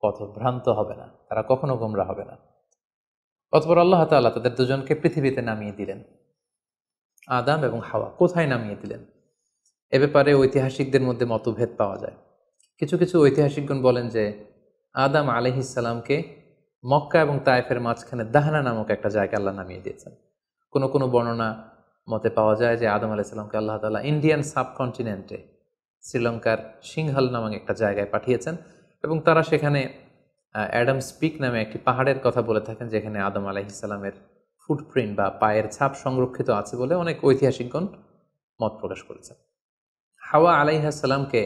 পথভ্রান্ত হবে না, তারা কখনো গোমরা হবে না। অতঃপর আল্লাহ তাআলা তাদের দুজনকে পৃথিবীতে নামিয়ে দিলেন। আদম এবং হাওয়া কোথায় নামিয়ে দিলেন এ ব্যাপারে ঐতিহাসিকদের মধ্যে মতভেদ পাওয়া যায়। কিছু কিছু ঐতিহাসিকগণ বলেন যে আদম আলাইহিস সালামকে মক্কা এবং তায়েফের মাঝখানে দাহনা নামক একটা জায়গায় আল্লাহ নামিয়ে দিয়েছেন। কোনো কোনো বর্ণনা মতে পাওয়া যায় যে আদম আলাইহিস সালামকে আল্লাহ তাআলা ইন্ডিয়ান সাবকন্টিনেন্টে শ্রীলঙ্কার সিংহাল নামক একটা জায়গায় পাঠিয়েছেন এবং তারা সেখানে অ্যাডামস পিক নামে একটি পাহাড়ের কথা বলে থাকেন, যেখানে আদম আলাইহিস সালামের ফুটপ্রিন্ট বা পায়ের ছাপ সংরক্ষিত আছে বলে অনেক ঐতিহাসিকগণ মত প্রকাশ করেছেন। হাওয়া আলাইহিস সালামকে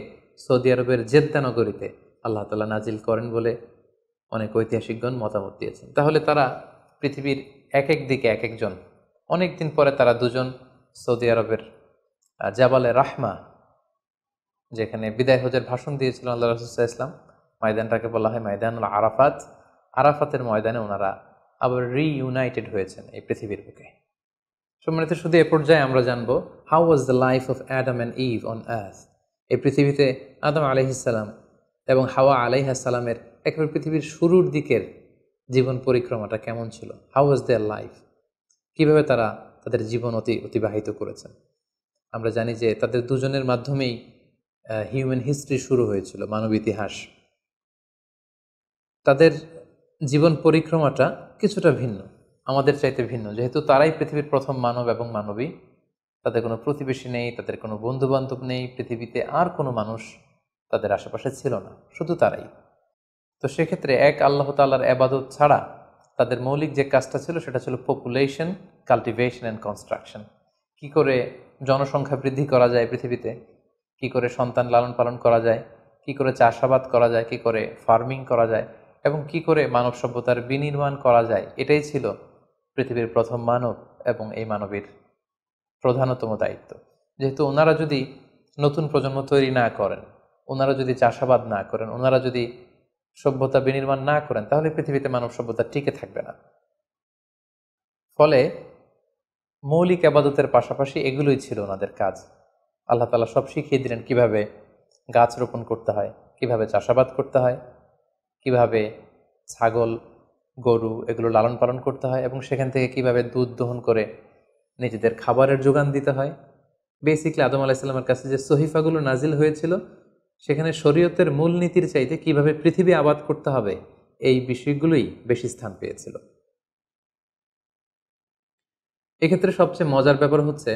সৌদি আরবের জেদ্দা নগরীতে আল্লাহ তাআলা নাজিল করেন বলে অনেক ঐতিহাসিকগণ মতামত দিয়েছেন। তাহলে তারা পৃথিবীর এক এক দিকে এক একজন, অনেক দিন পরে তারা দুজন সৌদি আরবের জাবালে রাহমা, যেখানে বিদায় হজের ভাষণ দিয়েছিলেন আল্লাহ রাসূল সাল্লাল্লাহু আলাইহি ওয়াসাল্লাম, ময়দানটাকে বলা হয় ময়দানুল আরাফাত, আরাফাতের ময়দানে ওনারা আবার রিইউনাইটেড হয়েছেন এই পৃথিবীর বুকে। সম্মানিত, শুধু এ পর্যায়ে আমরা জানবো how was the life of Adam and Eve on earth. এই পৃথিবীতে আদম আলাইহিস সালাম এবং হাওয়া আলাইহিস সালামের একেবারে পৃথিবীর শুরুর দিকের জীবন পরিক্রমাটা কেমন ছিল। হাউ ওয়াজ দেয়ার লাইফ, কীভাবে তারা তাদের জীবন অতিবাহিত করেছেন। আমরা জানি যে তাদের দুজনের মাধ্যমেই হিউম্যান হিস্ট্রি শুরু হয়েছিল, মানব ইতিহাস। তাদের জীবন পরিক্রমাটা কিছুটা ভিন্ন, আমাদের চাইতে ভিন্ন, যেহেতু তারাই পৃথিবীর প্রথম মানব এবং মানবী। তাদের কোনো প্রতিবেশী নেই, তাদের কোনো বন্ধুবান্ধব নেই, পৃথিবীতে আর কোনো মানুষ তাদের আশেপাশে ছিল না, শুধু তারাই। তো সেক্ষেত্রে এক আল্লাহ তাআলার ইবাদত ছাড়া তাদের মৌলিক যে কাজটা ছিল সেটা ছিল পপুলেশন, কাল্টিভেশন অ্যান্ড কনস্ট্রাকশন। কি করে জনসংখ্যা বৃদ্ধি করা যায় পৃথিবীতে, কি করে সন্তান লালন পালন করা যায়, কি করে চাষাবাদ করা যায়, কি করে ফার্মিং করা যায় এবং কি করে মানব সভ্যতার বিনির্মাণ করা যায়, এটাই ছিল পৃথিবীর প্রথম মানব এবং এই মানবীর প্রধানতম দায়িত্ব। যেহেতু ওনারা যদি নতুন প্রজন্ম তৈরি না করেন, ওনারা যদি চাষাবাদ না করেন, ওনারা যদি সভ্যতা বিনির্মাণ না করেন, তাহলে পৃথিবীতে মানব সভ্যতা টিকে থাকবে না। ফলে মৌলিক ইবাদতের পাশাপাশি এগুলোই ছিল ওনাদের কাজ। আল্লাহ তাআলা সব শিখিয়ে দিলেন কিভাবে গাছ রোপণ করতে হয়, কিভাবে চাষাবাদ করতে হয়, কিভাবে ছাগল গরু এগুলো লালন পালন করতে হয় এবং সেখান থেকে কিভাবে দুধ দহন করে নিজেদের খাবারের যোগান দিতে হয়। বেসিকলি আদম আলাইসাল্লামের কাছে যে সহিফাগুলো নাজিল হয়েছিল সেখানে শরীয়তের মূলনীতির চাইতে কিভাবে পৃথিবী আবাদ করতে হবে এই বিষয়গুলোই বেশি স্থান পেয়েছিল। এক্ষেত্রে সবচেয়ে মজার ব্যাপার হচ্ছে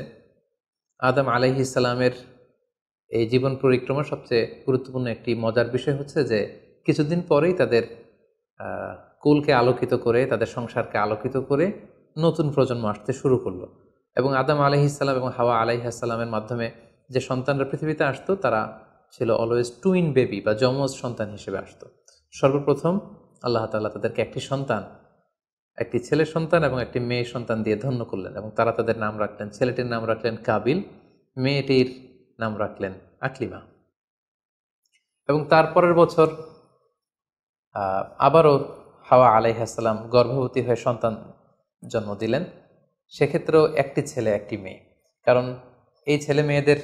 আদম আলাইহিস সালামের এই জীবন পরিক্রমার সবচেয়ে গুরুত্বপূর্ণ একটি মজার বিষয় হচ্ছে যে কিছুদিন পরেই তাদের কুলকে আলোকিত করে, তাদের সংসারকে আলোকিত করে নতুন প্রজন্ম আসতে শুরু করলো। এবং আদম আলাইহিসসালাম এবং হাওয়া আলাইহিসসালামের মাধ্যমে যে সন্তানরা পৃথিবীতে আসতো তারা ছিল অলওয়েজ টুইন বেবি বা যমজ সন্তান হিসেবে আসতো। সর্বপ্রথম আল্লাহ তাআলা তাদেরকে একটি সন্তান, একটি ছেলে সন্তান এবং একটি মেয়ে সন্তান দিয়ে ধন্য করলেন এবং তারা তাদের নাম রাখলেন, ছেলেটির নাম রাখলেন কাবিল, মেয়েটির নাম রাখলেন আকলিমা। এবং তারপরের বছর আবারও হাওয়া আলাইহিসসালাম গর্ভবতী হয়ে সন্তান জন্ম দিলেন। সেক্ষেত্রেও একটি ছেলে একটি মেয়ে, কারণ এই ছেলে মেয়েদের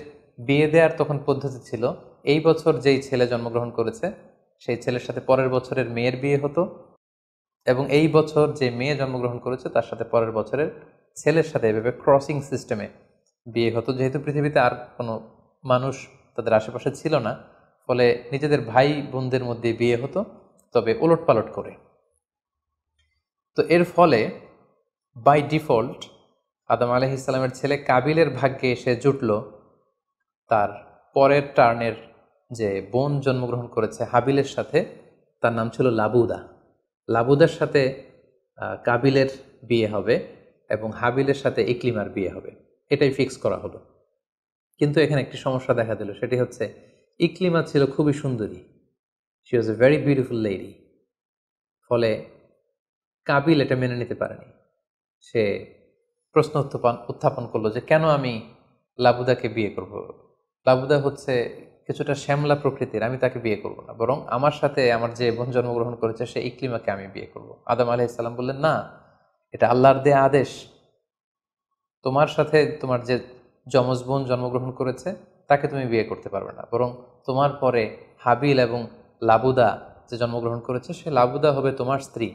বিয়ে দেওয়ার তখন পদ্ধতি ছিল এই বছর যেই ছেলে জন্মগ্রহণ করেছে সেই ছেলের সাথে পরের বছরের মেয়ের বিয়ে হতো এবং এই বছর যে মেয়ে জন্মগ্রহণ করেছে তার সাথে পরের বছরের ছেলের সাথে এভাবে ক্রসিং সিস্টেমে বিয়ে হতো। যেহেতু পৃথিবীতে আর কোনো মানুষ তাদের আশেপাশে ছিল না, ফলে নিজেদের ভাই বোনদের মধ্যে বিয়ে হতো, তবে ওলট পালট করে। তো এর ফলে বাই ডিফল্ট আদম আলাইহিসসালামের ছেলে কাবিলের ভাগ্যে এসে জুটল তার পরের টার্নের যে বোন জন্মগ্রহণ করেছে হাবিলের সাথে, তার নাম ছিল লাবুদা। লাবুদার সাথে কাবিলের বিয়ে হবে এবং হাবিলের সাথে ইকলিমার বিয়ে হবে, এটাই ফিক্স করা হলো। কিন্তু এখানে একটি সমস্যা দেখা দিল, সেটি হচ্ছে ইকলিমা ছিল খুবই সুন্দরী, she was a very beautiful lady. ফলে কাবিল এটা মেনে নিতে পারেনি। সে প্রশ্ন উত্থাপন করলো যে কেন আমি লাবুদাকে বিয়ে করব? লাবুদা হচ্ছে কিছুটা শ্যামলা প্রকৃতির, আমি তাকে বিয়ে করব না, বরং আমার সাথে আমার যে বোন জন্মগ্রহণ করেছে সে ইকলিমাকে আমি বিয়ে করব। আদম আলাইহিসসালাম বললেন, না, এটা আল্লাহর দেয়া আদেশ। তোমার সাথে তোমার যে যমজ বোন জন্মগ্রহণ করেছে তাকে তুমি বিয়ে করতে পারবে না, বরং তোমার পরে হাবিল এবং লাবুদা যে জন্মগ্রহণ করেছে সে লাবুদা হবে তোমার স্ত্রী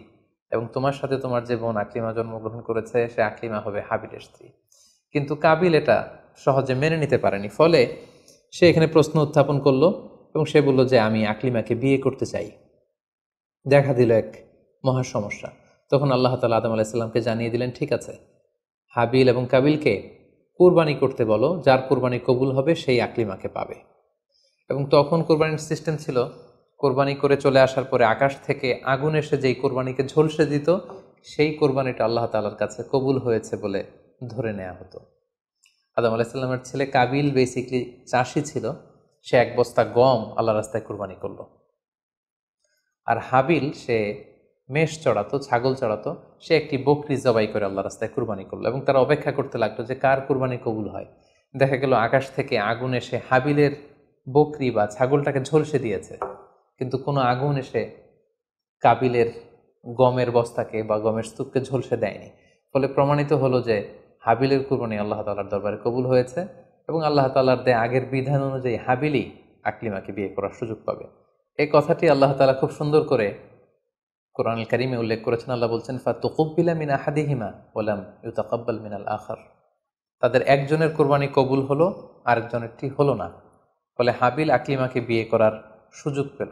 এবং তোমার সাথে তোমার যে বোন আকলিমা জন্মগ্রহণ করেছে সে আকলিমা হবে হাবিলের স্ত্রী। কিন্তু কাবিল এটা সহজে মেনে নিতে পারেনি, ফলে সে এখানে প্রশ্ন উত্থাপন করলো এবং সে বলল যে আমি আকলিমাকে বিয়ে করতে চাই। দেখা দিল এক মহা সমস্যা। তখন আল্লাহ তাআলা আদম আলাইহিসসালামকে জানিয়ে দিলেন, ঠিক আছে, হাবিল এবং কাবিলকে কুরবানি করতে বলো, যার কুরবানি কবুল হবে সেই আকলিমাকে পাবে। এবং তখন কোরবানির সিস্টেম ছিল কোরবানি করে চলে আসার পরে আকাশ থেকে আগুন এসে যেই কোরবানিকে ঝলসে দিত সেই কোরবানিটা আল্লাহ তাআলার কাছে কবুল হয়েছে বলে ধরে নেওয়া হতো। আদম আলাইহিসসালামের ছেলে কাবিল বেসিকলি চাষি ছিল, সে এক বস্তা গম আল্লাহ রাস্তায় কোরবানি করলো। আর হাবিল সে মেষ চড়াতো, ছাগল চড়াতো, সে একটি বকরি জবাই করে আল্লাহ রাস্তায় কুরবানি করলো এবং তারা অপেক্ষা করতে লাগলো যে কার কুরবানি কবুল হয়। দেখা গেল আকাশ থেকে আগুন এসে হাবিলের বকরি বা ছাগলটাকে ঝলসে দিয়েছে, কিন্তু কোনো আগুন এসে কাবিলের গমের বস্তাকে বা গমের স্তূপকে ঝলসে দেয়নি। ফলে প্রমাণিত হলো যে হাবিলের কুরবানি আল্লাহ তাআলার দরবারে কবুল হয়েছে এবং আল্লাহ তাআলার দেয়া আগের বিধান অনুযায়ী হাবিলই আকলিমাকে বিয়ে করার সুযোগ পাবে। এই কথাটি আল্লাহ তাআলা খুব সুন্দর করে কোরআনুল কারীমে উল্লেখ করেছেন। আল্লাহ বলছেন, ফাতুকুব্বিলা মিন আহাদিহিমা ওয়া লাম ইউতাকাব্বাল মিনাল আখার। তাদের একজনের কোরবানি কবুল হলো, আরেকজনেরটি হলো না। ফলে হাবিল আকলিমাকে বিয়ে করার সুযোগ পেল।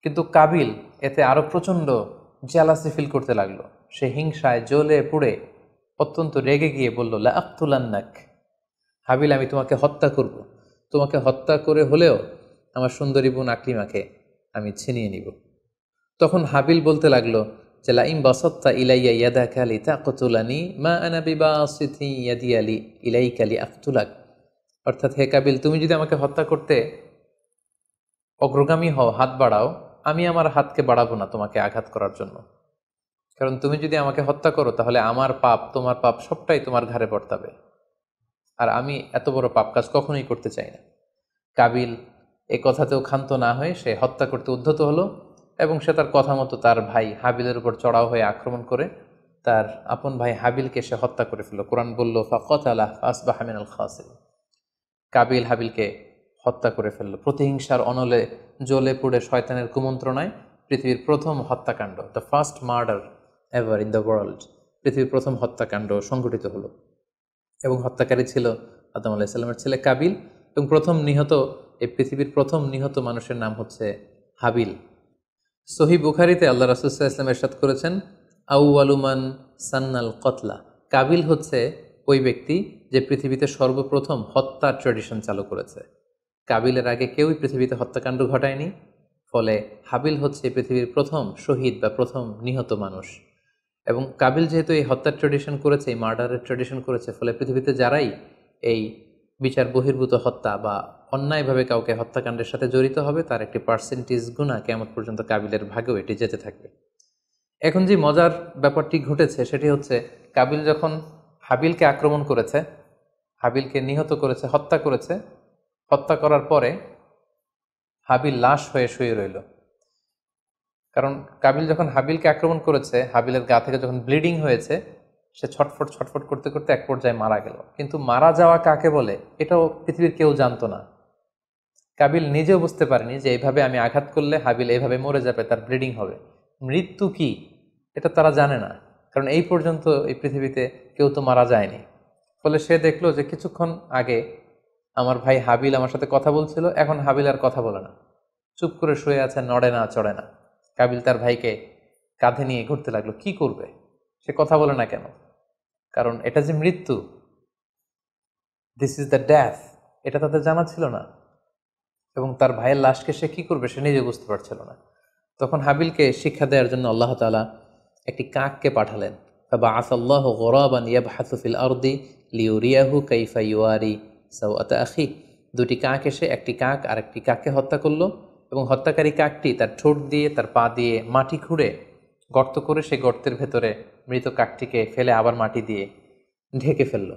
কিন্তু কাবিল এতে আরো প্রচণ্ড জেলাসি ফিল করতে লাগলো। সে হিংসায় জ্বলে পুড়ে অত্যন্ত রেগে গিয়ে বলল, লা আক্তুলান্নাক, হাবিল আমি তোমাকে হত্যা করব, তোমাকে হত্যা করে হলেও আমার সুন্দরী বোন আকলিমাকে আমি ছিনিয়ে নিব। তখন হাবিল বলতে লাগলো যে লাইম বাসাত্তা ইলাইয়া ইয়াদাকা লিতাকতুলানি মা আনা বিবাসিতি ইয়াদি আলি ইলাইকা লিআকতুলাক। অর্থাৎ, হে কাবিল, তুমি যদি আমাকে হত্যা করতে অগ্রগামী হও, হাত বাড়াও, আমি আমার হাতকে বাড়াবো না তোমাকে আঘাত করার জন্য। কারণ তুমি যদি আমাকে হত্যা করো তাহলে আমার পাপ, তোমার পাপ সবটাই তোমার ঘাড়ে বর্তাবে, আর আমি এত বড় পাপ কাজ কখনোই করতে চাই না। কাবিল এ কথাতেও ক্ষান্ত না হয়ে সে হত্যা করতে উদ্ধত হলো এবং সে তার কথা মতো তার ভাই হাবিলের উপর চড়াও হয়ে আক্রমণ করে তার আপন ভাই হাবিলকে সে হত্যা করে ফেলল। কোরআন বলল, ফাকাতালা ফাসবাহা মিনাল খাসিরিন। কাবিল হাবিলকে হত্যা করে ফেলল। প্রতিহিংসার অনলে জ্বলে পুড়ে শয়তানের কুমন্ত্রণায় পৃথিবীর প্রথম হত্যাকাণ্ড, the first murder, ever in the world. পৃথিবীর প্রথম হত্যাকাণ্ড সংঘটিত হলো এবং হত্যাকারী ছিল আদম আলাইহিসসালামের ছেলে কাবিল এবং এই পৃথিবীর প্রথম নিহত মানুষের নাম হচ্ছে হাবিল। সহিহ বুখারীতে আল্লাহ রাসূল সাল্লাল্লাহু আলাইহি ওয়াসাল্লাম ইরশাদ করেছেন, আউয়ালু মান সান্নাল কতলা। কাবিল হচ্ছে ওই ব্যক্তি যে পৃথিবীতে সর্বপ্রথম হত্যার ট্র্যাডিশন চালু করেছে। কাবিলের আগে কেউই পৃথিবীতে হত্যাকাণ্ড ঘটায়নি, ফলে হাবিল হচ্ছে পৃথিবীর প্রথম শহীদ বা প্রথম নিহত মানুষ। এবং কাবিল যেহেতু এই হত্যার ট্র্যাডিশন করেছে, এই মার্ডারের ট্র্যাডিশন করেছে, ফলে পৃথিবীতে যারাই এই বিচার বহির্ভূত হত্যা বা অন্যায়ভাবে কাউকে হত্যাকাণ্ডের সাথে জড়িত হবে তার একটি পার্সেন্টেজ গুণা কিয়ামত পর্যন্ত কাবিলের ভাগেও এটি যেতে থাকবে। এখন যে মজার ব্যাপারটি ঘটেছে সেটি হচ্ছে, কাবিল যখন হাবিলকে আক্রমণ করেছে, হাবিলকে নিহত করেছে, হত্যা করার পরে হাবিল লাশ হয়ে শুয়ে রইল। কারণ কাবিল যখন হাবিলকে আক্রমণ করেছে, হাবিলের গা থেকে যখন ব্লিডিং হয়েছে, সে ছটফট করতে করতে এক পর্যায়ে মারা গেল। কিন্তু মারা যাওয়া কাকে বলে এটাও পৃথিবীর কেউ জানতো না। কাবিল নিজেও বুঝতে পারেনি যে এইভাবে আমি আঘাত করলে হাবিল এইভাবে মরে যাবে, তার ব্লিডিং হবে। মৃত্যু কি এটা তারা জানে না, কারণ এই পর্যন্ত এই পৃথিবীতে কেউ তো মারা যায়নি। ফলে সে দেখলো যে কিছুক্ষণ আগে আমার ভাই হাবিল আমার সাথে কথা বলছিল, এখন হাবিল আর কথা বলে না, চুপ করে শুয়ে আছে, নড়ে না চড়ে না। কাবিল তার ভাইকে কাঁধে নিয়ে ঘুরতে লাগলো। কি করবে? সে কথা বলে না কেন? কারণ এটা যে মৃত্যু, দিস ইজ দ্য ডেথ, এটা তাদের জানা ছিল না। এবং তার ভাইয়ের লাশকে সে কি করবে সে নিজে বুঝতে পারছিল না। তখন হাবিলকে শিক্ষা দেওয়ার জন্য আল্লাহ তাআলা একটি কাককে পাঠালেন। ফাবাআসাল্লাহু গুরাবান ইয়াবহাসু ফিল আরদি লিউরিয়াহু কাইফা ইউয়ারি সাওআতা আখি। দুটি কাক এসে একটি কাক আর একটি কাককে হত্যা করলো এবং হত্যাকারী কাকটি তার ঠোঁট দিয়ে তার পা দিয়ে মাটি খুঁড়ে গর্ত করে সেই গর্তের ভেতরে মৃত কাকটিকে ফেলে আবার মাটি দিয়ে ঢেকে ফেললো।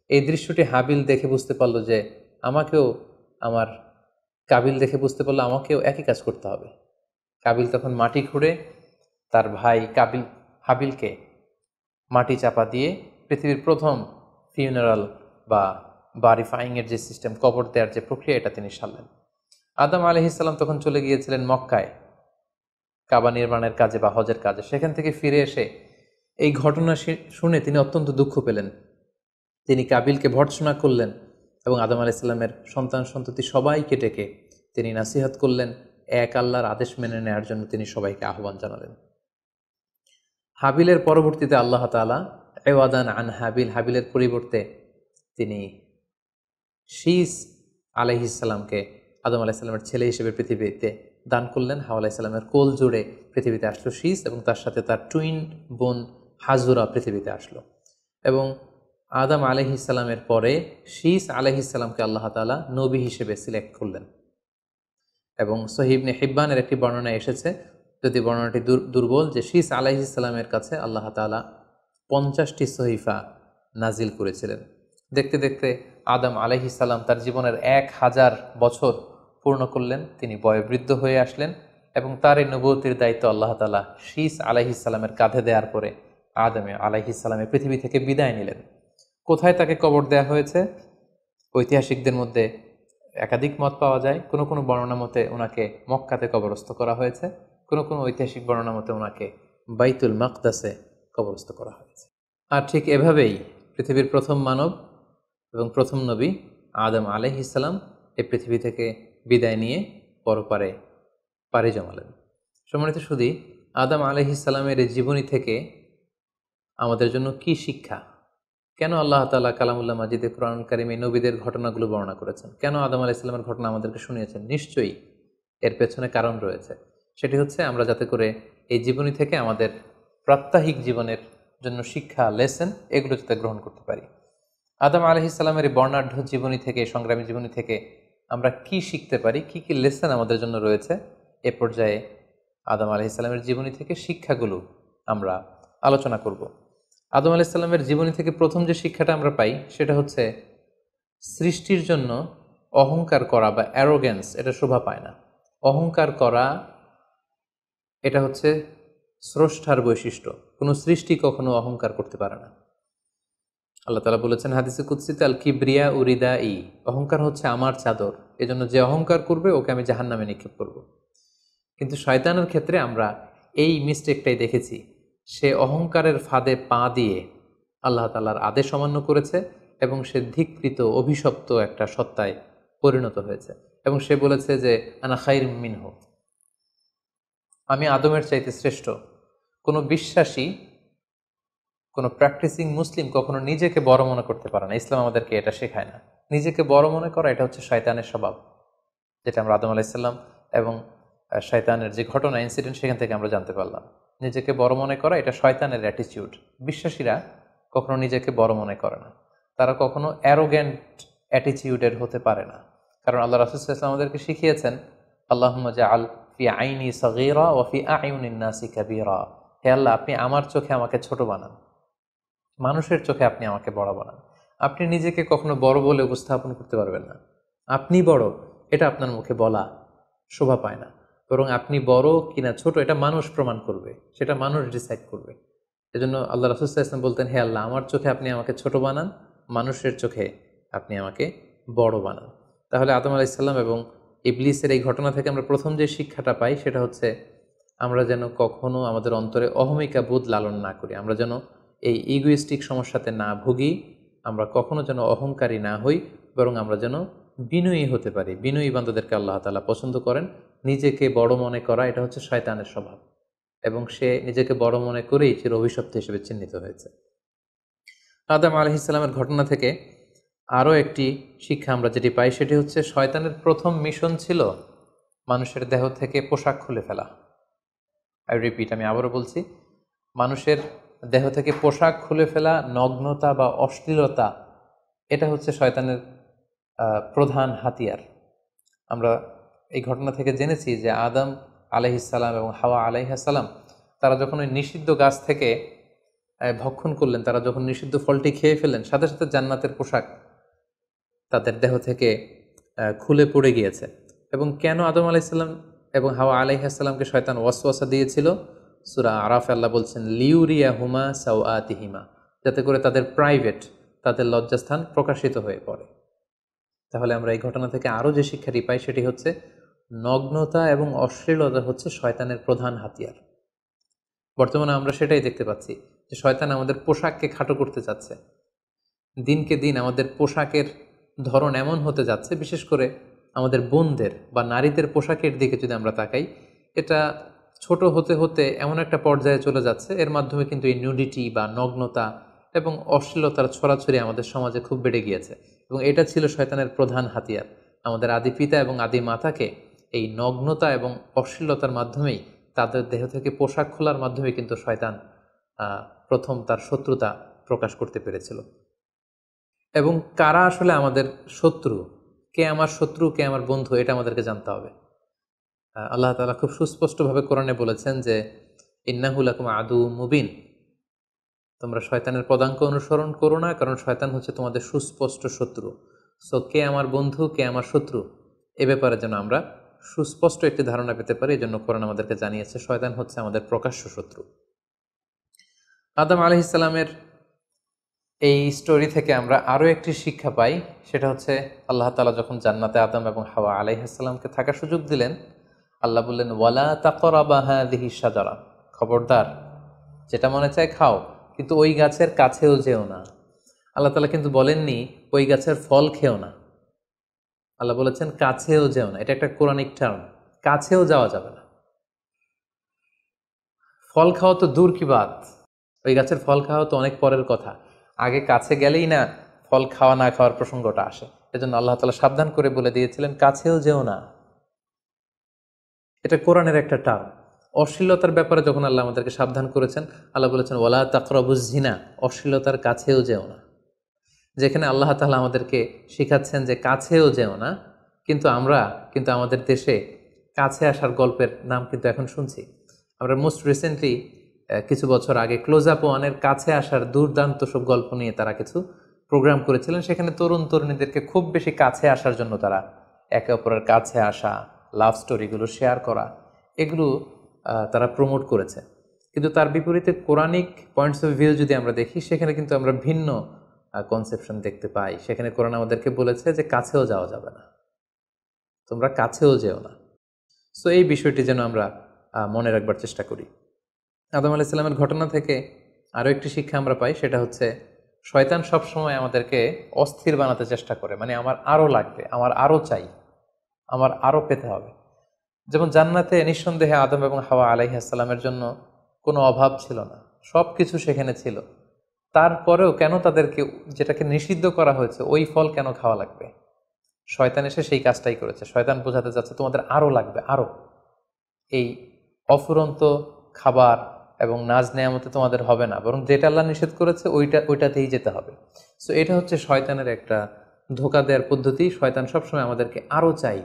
এই দৃশ্যটি হাবিল দেখে বুঝতে পারলো যে আমার কাবিল দেখে বুঝতে পারলো আমাকেও একই কাজ করতে হবে। কাবিল তখন মাটি খুঁড়ে তার ভাই হাবিলকে মাটি চাপা দিয়ে পৃথিবীর প্রথম ফিউনারাল বা বারিফাইংয়ের যে সিস্টেম, কবর দেওয়ার যে প্রক্রিয়া, এটা তিনি সারলেন। আদম আলাইহিস সালাম তখন চলে গিয়েছিলেন মক্কায় কাবা নির্মাণের কাজে বা হজের কাজে। সেখান থেকে ফিরে এসে এই ঘটনা শুনে তিনি অত্যন্ত দুঃখ পেলেন। তিনি কাবিলকে ভর্ৎসনা করলেন এবং আদম আলাইহিস সালামের সন্তান সন্ততি সবাইকে ডেকে তিনি নাসিহত করলেন, এক আল্লাহর আদেশ মেনে নেওয়ার জন্য তিনি সবাইকে আহ্বান জানালেন। হাবিলের পরবর্তীতে আল্লাহ তাআলা এওয়াদান আন হাবিলের পরিবর্তে তিনি শীস আলাইহিস সালামকে আদম আলাইহিস সালামের ছেলে হিসেবে পৃথিবীতে দান করলেন। হাওয়া আলাইহিস সালামের কোল জুড়ে পৃথিবীতে আসলো শীস এবং তার সাথে তার টুইন বোন হাজুরা পৃথিবীতে আসলো। এবং আদম আলাইহিস সালামের পরে শীস আলাইহিস সালামকে আল্লাহ তাআলা নবী হিসেবে সিলেক্ট করলেন। এবং সহিহ ইবনে হিব্বানের একটি বর্ণনা এসেছে, যদি বর্ণনাটি দুর্বল, যে শীস আলাইহিস সালামের কাছে আল্লাহ তাআলা 50টি সহিফা নাজিল করেছিলেন। দেখতে দেখতে আদম আলাইহিস সালাম তার জীবনের 1000 বছর পূর্ণ করলেন। তিনি বয়োবৃদ্ধ হয়ে আসলেন এবং তার এই নবুয়তির দায়িত্ব আল্লাহ তাআলা শীস আলাইহিস সালামের কাঁধে দেওয়ার পরে আদম আলাইহিস সালামের পৃথিবী থেকে বিদায় নিলেন। কোথায় তাকে কবর দেওয়া হয়েছে? ঐতিহাসিকদের মধ্যে একাধিক মত পাওয়া যায়। কোনো কোনো বর্ণনা মতে ওনাকে মক্কাতে কবরস্থ করা হয়েছে, কোনো কোনো ঐতিহাসিক বর্ণনা মতে ওনাকে বাইতুল মাকদাসে কবরস্থ করা হয়েছে। আর ঠিক এভাবেই পৃথিবীর প্রথম মানব এবং প্রথম নবী আদম আলাইহিস সালাম এই পৃথিবী থেকে বিদায় নিয়ে পরপারে পাড়ি জমালেন। সম্মানিত শুধু আদম আলাইহিস সালামের এই জীবনী থেকে আমাদের জন্য কি শিক্ষা? কেন আল্লাহ তাআলা কালামুল্লাহ মাজিদে কুরআন কারীমে নবীদের ঘটনাগুলো বর্ণনা করেছেন? কেন আদম আলাইহিস সালামের ঘটনা আমাদেরকে শুনিয়েছেন? নিশ্চয়ই এর পেছনে কারণ রয়েছে। সেটি হচ্ছে আমরা যাতে করে এই জীবনী থেকে আমাদের প্রাত্যহিক জীবনের জন্য শিক্ষা, লেসন, এগুলো যাতে গ্রহণ করতে পারি। আদম আলাইহিস সালামের এই বর্ণাঢ্য জীবনী থেকে, সংগ্রামী জীবনী থেকে আমরা কি শিখতে পারি, কি কি লেসন আমাদের জন্য রয়েছে, এ পর্যায়ে আদম আলাইহিস সালামের জীবনী থেকে শিক্ষাগুলো আমরা আলোচনা করব। আদম আলাইহিস সালামের জীবনী থেকে প্রথম যে শিক্ষাটা আমরা পাই সেটা হচ্ছে সৃষ্টির জন্য অহংকার করা বা অ্যারোগেন্স এটা শোভা পায় না। অহংকার করা এটা হচ্ছে স্রষ্টার বৈশিষ্ট্য। কোনো সৃষ্টি কখনো অহংকার করতে পারে না। আল্লাহ তাআলা বলেছেন হাদিসে কুদসিতে, আল কিবরিয়া উরিদাই, অহংকার হচ্ছে আমার চাদর, এজন্য যে অহংকার করবে ওকে আমি জাহান্নামে নিক্ষেপ করব। কিন্তু শয়তানের ক্ষেত্রে আমরা এই মিস্টেকটাই দেখেছি সে অহংকারের ফাঁদে পা দিয়ে আল্লাহ তাআলার আদেশ অমান্য করেছে এবং সে ধিক্কৃত অভিশপ্ত একটা সত্তায় পরিণত হয়েছে। এবং সে বলেছে যে আনা খাইরুম মিনহু, আমি আদমের চাইতে শ্রেষ্ঠ। কোনো বিশ্বাসী, কোনো প্র্যাকটিসিং মুসলিম কখনো নিজেকে বড় মনে করতে পারে না। ইসলাম আমাদেরকে এটা শেখায় না। নিজেকে বড় মনে করা এটা হচ্ছে শয়তানের স্বভাব, যেটা আমরা আদম আলাইসাল্লাম এবং শয়তানের যে ঘটনা, ইনসিডেন্ট, সেখান থেকে আমরা জানতে পারলাম। নিজেকে বড় মনে করা এটা শয়তানের অ্যাটিটিউড। বিশ্বাসীরা কখনো নিজেকে বড় মনে করে না, তারা কখনো অ্যারোগ্যান্ট অ্যাটিটিউডের হতে পারে না। কারণ আল্লাহ রাসূল সাল্লাল্লাহু আলাইহি ওয়াসাল্লাম আমাদেরকে শিখিয়েছেন, আল্লাহুম্মা জাআল ফি আইনি সাগীরা ওয়া ফি আ'ইউনিন নাসি কাবীরা। হে আল্লাহ, আপনি আমার চোখে আমাকে ছোট বানান, মানুষের চোখে আপনি আমাকে বড় বানান। আপনি নিজেকে কখনো বড় বলে উপস্থাপন করতে পারবেন না। আপনি বড়, এটা আপনার মুখে বলা শোভা পায় না, বরং আপনি বড় কিনা ছোট এটা মানুষ প্রমাণ করবে, সেটা মানুষ ডিসাইড করবে। এজন্য আল্লাহ রাসূল সাল্লাল্লাহু আলাইহি ওয়াসাল্লাম বলতেন, হে আল্লাহ, আমার চোখে আপনি আমাকে ছোট বানান, মানুষের চোখে আপনি আমাকে বড় বানান। তাহলে আদম আলাইহিস সালাম এবং ইবলিসের এই ঘটনা থেকে আমরা প্রথম যে শিক্ষাটা পাই সেটা হচ্ছে আমরা যেন কখনো আমাদের অন্তরে অহমিকা বোধ লালন না করি, আমরা যেন এই ইগোইস্টিক সমস্যাতে না ভুগি, আমরা কখনো যেন অহংকারী না হই, বরং আমরা যেন বিনয়ী হতে পারি। বিনয়ী বান্দাদেরকে আল্লাহ তাআলা পছন্দ করেন। নিজেকে বড় মনে করা এটা হচ্ছে শয়তানের স্বভাব, এবং সে নিজেকে বড় মনে করেই চির অভিশপ্ত হিসেবে চিহ্নিত হয়েছে। আদম আলাইহিস সালামের ঘটনা থেকে আরও একটি শিক্ষা আমরা যেটি পাই সেটি হচ্ছে শয়তানের প্রথম মিশন ছিল মানুষের দেহ থেকে পোশাক খুলে ফেলা। আই রিপিট, আমি আবারও বলছি, মানুষের দেহ থেকে পোশাক খুলে ফেলা, নগ্নতা বা অশ্লীলতা, এটা হচ্ছে শয়তানের প্রধান হাতিয়ার। আমরা এই ঘটনা থেকে জেনেছি যে আদম আলাইহিসসালাম এবং হাওয়া আলাইহিসসালাম তারা যখন ওই নিষিদ্ধ গাছ থেকে ভক্ষণ করলেন, তারা যখন নিষিদ্ধ ফলটি খেয়ে ফেললেন, সাথে সাথে জান্নাতের পোশাক তাদের দেহ থেকে খুলে পড়ে গিয়েছে। এবং কেন আদম আলাইহিসসালাম এবং হাওয়া আলাইহিসসালামকে শয়তান ওয়াসওয়াসা দিয়েছিল? সূরা আরাফে আল্লাহ বলছেন, লিউরিয়াহুমা সাওআতিহিমা, যাতে করে তাদের প্রাইভেট, তাদের লজ্জাস্থান প্রকাশিত হয়ে পড়ে। তাহলে আমরা এই ঘটনা থেকে আরও যে শিক্ষাটি পাই সেটি হচ্ছে নগ্নতা এবং অশ্লীলতা হচ্ছে শয়তানের প্রধান হাতিয়ার। বর্তমানে আমরা সেটাই দেখতে পাচ্ছি যে শয়তান আমাদের পোশাককে খাটো করতে চাচ্ছে। দিনকে দিন আমাদের পোশাকের ধরন এমন হতে যাচ্ছে, বিশেষ করে আমাদের বোনদের বা নারীদের পোশাকের দিকে যদি আমরা তাকাই, এটা ছোট হতে হতে এমন একটা পর্যায়ে চলে যাচ্ছে, এর মাধ্যমে কিন্তু এই নিউডিটি বা নগ্নতা এবং অশ্লীলতার ছড়াছড়ি আমাদের সমাজে খুব বেড়ে গিয়েছে। এবং এটা ছিল শয়তানের প্রধান হাতিয়ার। আমাদের আদি পিতা এবং আদি মাতাকে এই নগ্নতা এবং অশ্লীলতার মাধ্যমেই, তাদের দেহ থেকে পোশাক খোলার মাধ্যমে কিন্তু শয়তান প্রথম তার শত্রুতা প্রকাশ করতে পেরেছিল। এবং কারা আসলে আমাদের শত্রু, কে আমার শত্রু, কে আমার বন্ধু, এটা আমাদেরকে জানতে হবে। আল্লাহ তাআলা খুব সুস্পষ্টভাবে কোরআনে বলেছেন যে ইন্নাহু লাকুম আদুউম মুবিন, তোমরা শয়তানের পদাঙ্ক অনুসরণ করো না, কারণ শয়তান হচ্ছে তোমাদের সুস্পষ্ট শত্রু। সো কে আমার বন্ধু, কে আমার শত্রু, এ ব্যাপারে যেন আমরা সুস্পষ্ট একটি ধারণা পেতে পারি, এই জন্য কোরআন আমাদেরকে জানিয়েছে শয়তান হচ্ছে আমাদের প্রকাশ্য শত্রু। আদম আলাইহিস সালামের এই স্টোরি থেকে আমরা আরও একটি শিক্ষা পাই, সেটা হচ্ছে আল্লাহ তাআলা যখন জান্নাতে আদম এবং হাওয়া আলাইহিস সালামকে থাকার সুযোগ দিলেন, আল্লাহ বললেন, ওয়ালা তাকরাবা হাযিহি শাজারা, খবরদার, যেটা মনে চায় খাও, কিন্তু ওই গাছের কাছেও যেও না। আল্লাহ তাআলা কিন্তু বলেননি ওই গাছের ফল খেও না, আল্লাহ বলেছেন কাছেও যেও না। এটা একটা কোরআনিক টার্ম, কাছেও যাওয়া যাবে না। ফল খাওয়া তো দূর কি বাত, ওই গাছের ফল খাওয়া তো অনেক পরের কথা, আগে কাছে গেলেই না ফল খাওয়া না খাওয়ার প্রসঙ্গটা আসে। এজন্য আল্লাহ তাআলা সাবধান করে বলে দিয়েছিলেন কাছেও যেও না। এটা কোরআনের একটা টার্ম। অশ্লীলতার ব্যাপারে যখন আল্লাহ আমাদেরকে সাবধান করেছেন, আল্লাহ বলেছেন ওয়ালা তাকরাবুজ জিনা, অশ্লীলতার কাছেও যেও না। যেখানে আল্লাহ তাআলা আমাদেরকে শিখাচ্ছেন যে কাছেও যেও না, কিন্তু আমরা আমাদের দেশে কাছে আসার গল্পের নাম কিন্তু এখন শুনছি। আমরা মোস্ট রিসেন্টলি কিছু বছর আগে ক্লোজ আপ ওয়ানের কাছে আসার দুর্দান্ত সব গল্প নিয়ে তারা কিছু প্রোগ্রাম করেছিলেন। সেখানে তরুণ তরুণীদেরকে খুব বেশি কাছে আসার জন্য তারা একে অপরের কাছে আসা, লাভ স্টোরিগুলো শেয়ার করা, এগুলো তারা প্রমোট করেছে। কিন্তু তার বিপরীতে কোরআনিক পয়েন্টস অফ ভিউ যদি আমরা দেখি, সেখানে কিন্তু আমরা ভিন্ন কনসেপশন দেখতে পাই। সেখানে কোরআন আমাদেরকে বলেছে যে কাছেও যাওয়া যাবে না, তোমরা কাছেও যেও না। সো এই বিষয়টি যেন আমরা মনে রাখবার চেষ্টা করি। আদম আলাইহিস সালামের ঘটনা থেকে আরও একটি শিক্ষা আমরা পাই, সেটা হচ্ছে শয়তান সবসময় আমাদেরকে অস্থির বানাতে চেষ্টা করে, মানে আমার আরও লাগবে, আমার আরও চাই, আমার আরও পেতে হবে। যেমন জান্নাতে নিঃসন্দেহে আদম এবং হাওয়া আলাইহিস সালামের জন্য কোনো অভাব ছিল না, সব কিছু সেখানে ছিল। তারপরেও কেন তাদেরকে, যেটাকে নিষিদ্ধ করা হয়েছে, ওই ফল কেন খাওয়া লাগবে? শয়তান এসে সেই কাজটাই করেছে। শয়তান বোঝাতে চাচ্ছে তোমাদের আরও লাগবে, আরও। এই অফুরন্ত খাবার এবং নাজ নেয়ামতে তোমাদের হবে না, বরং যেটা আল্লাহ নিষেধ করেছে ওইটাতেই যেতে হবে। সো এটা হচ্ছে শয়তানের একটা ধোঁকা দেওয়ার পদ্ধতি। শয়তান সবসময় আমাদেরকে আরও চাই,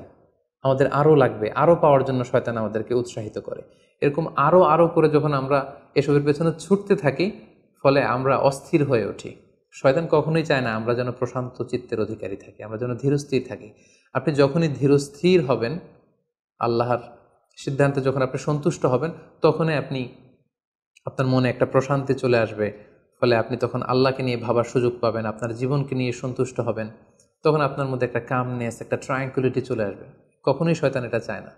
আমাদের আরও লাগবে, আরও পাওয়ার জন্য শয়তান আমাদেরকে উৎসাহিত করে। এরকম আরও আরও করে যখন আমরা এসবের পেছনে ছুটতে থাকি, ফলে আমরা অস্থির হয়ে উঠি। শয়তান কখনোই চায় না আমরা যেন প্রশান্ত চিত্তের অধিকারী থাকি, আমরা যেন ধীরস্থির থাকি। আপনি যখনই ধীরস্থির হবেন, আল্লাহর সিদ্ধান্তে যখন আপনি সন্তুষ্ট হবেন, তখনই আপনি, আপনার মনে একটা প্রশান্তি চলে আসবে। ফলে আপনি তখন আল্লাহকে নিয়ে ভাবার সুযোগ পাবেন, আপনার জীবনকে নিয়ে সন্তুষ্ট হবেন। তখন আপনার মধ্যে একটা কামনেস, একটা ট্রায়াঙ্কুলিটি চলে আসবে। কখনোই শয়তান এটা চায় না,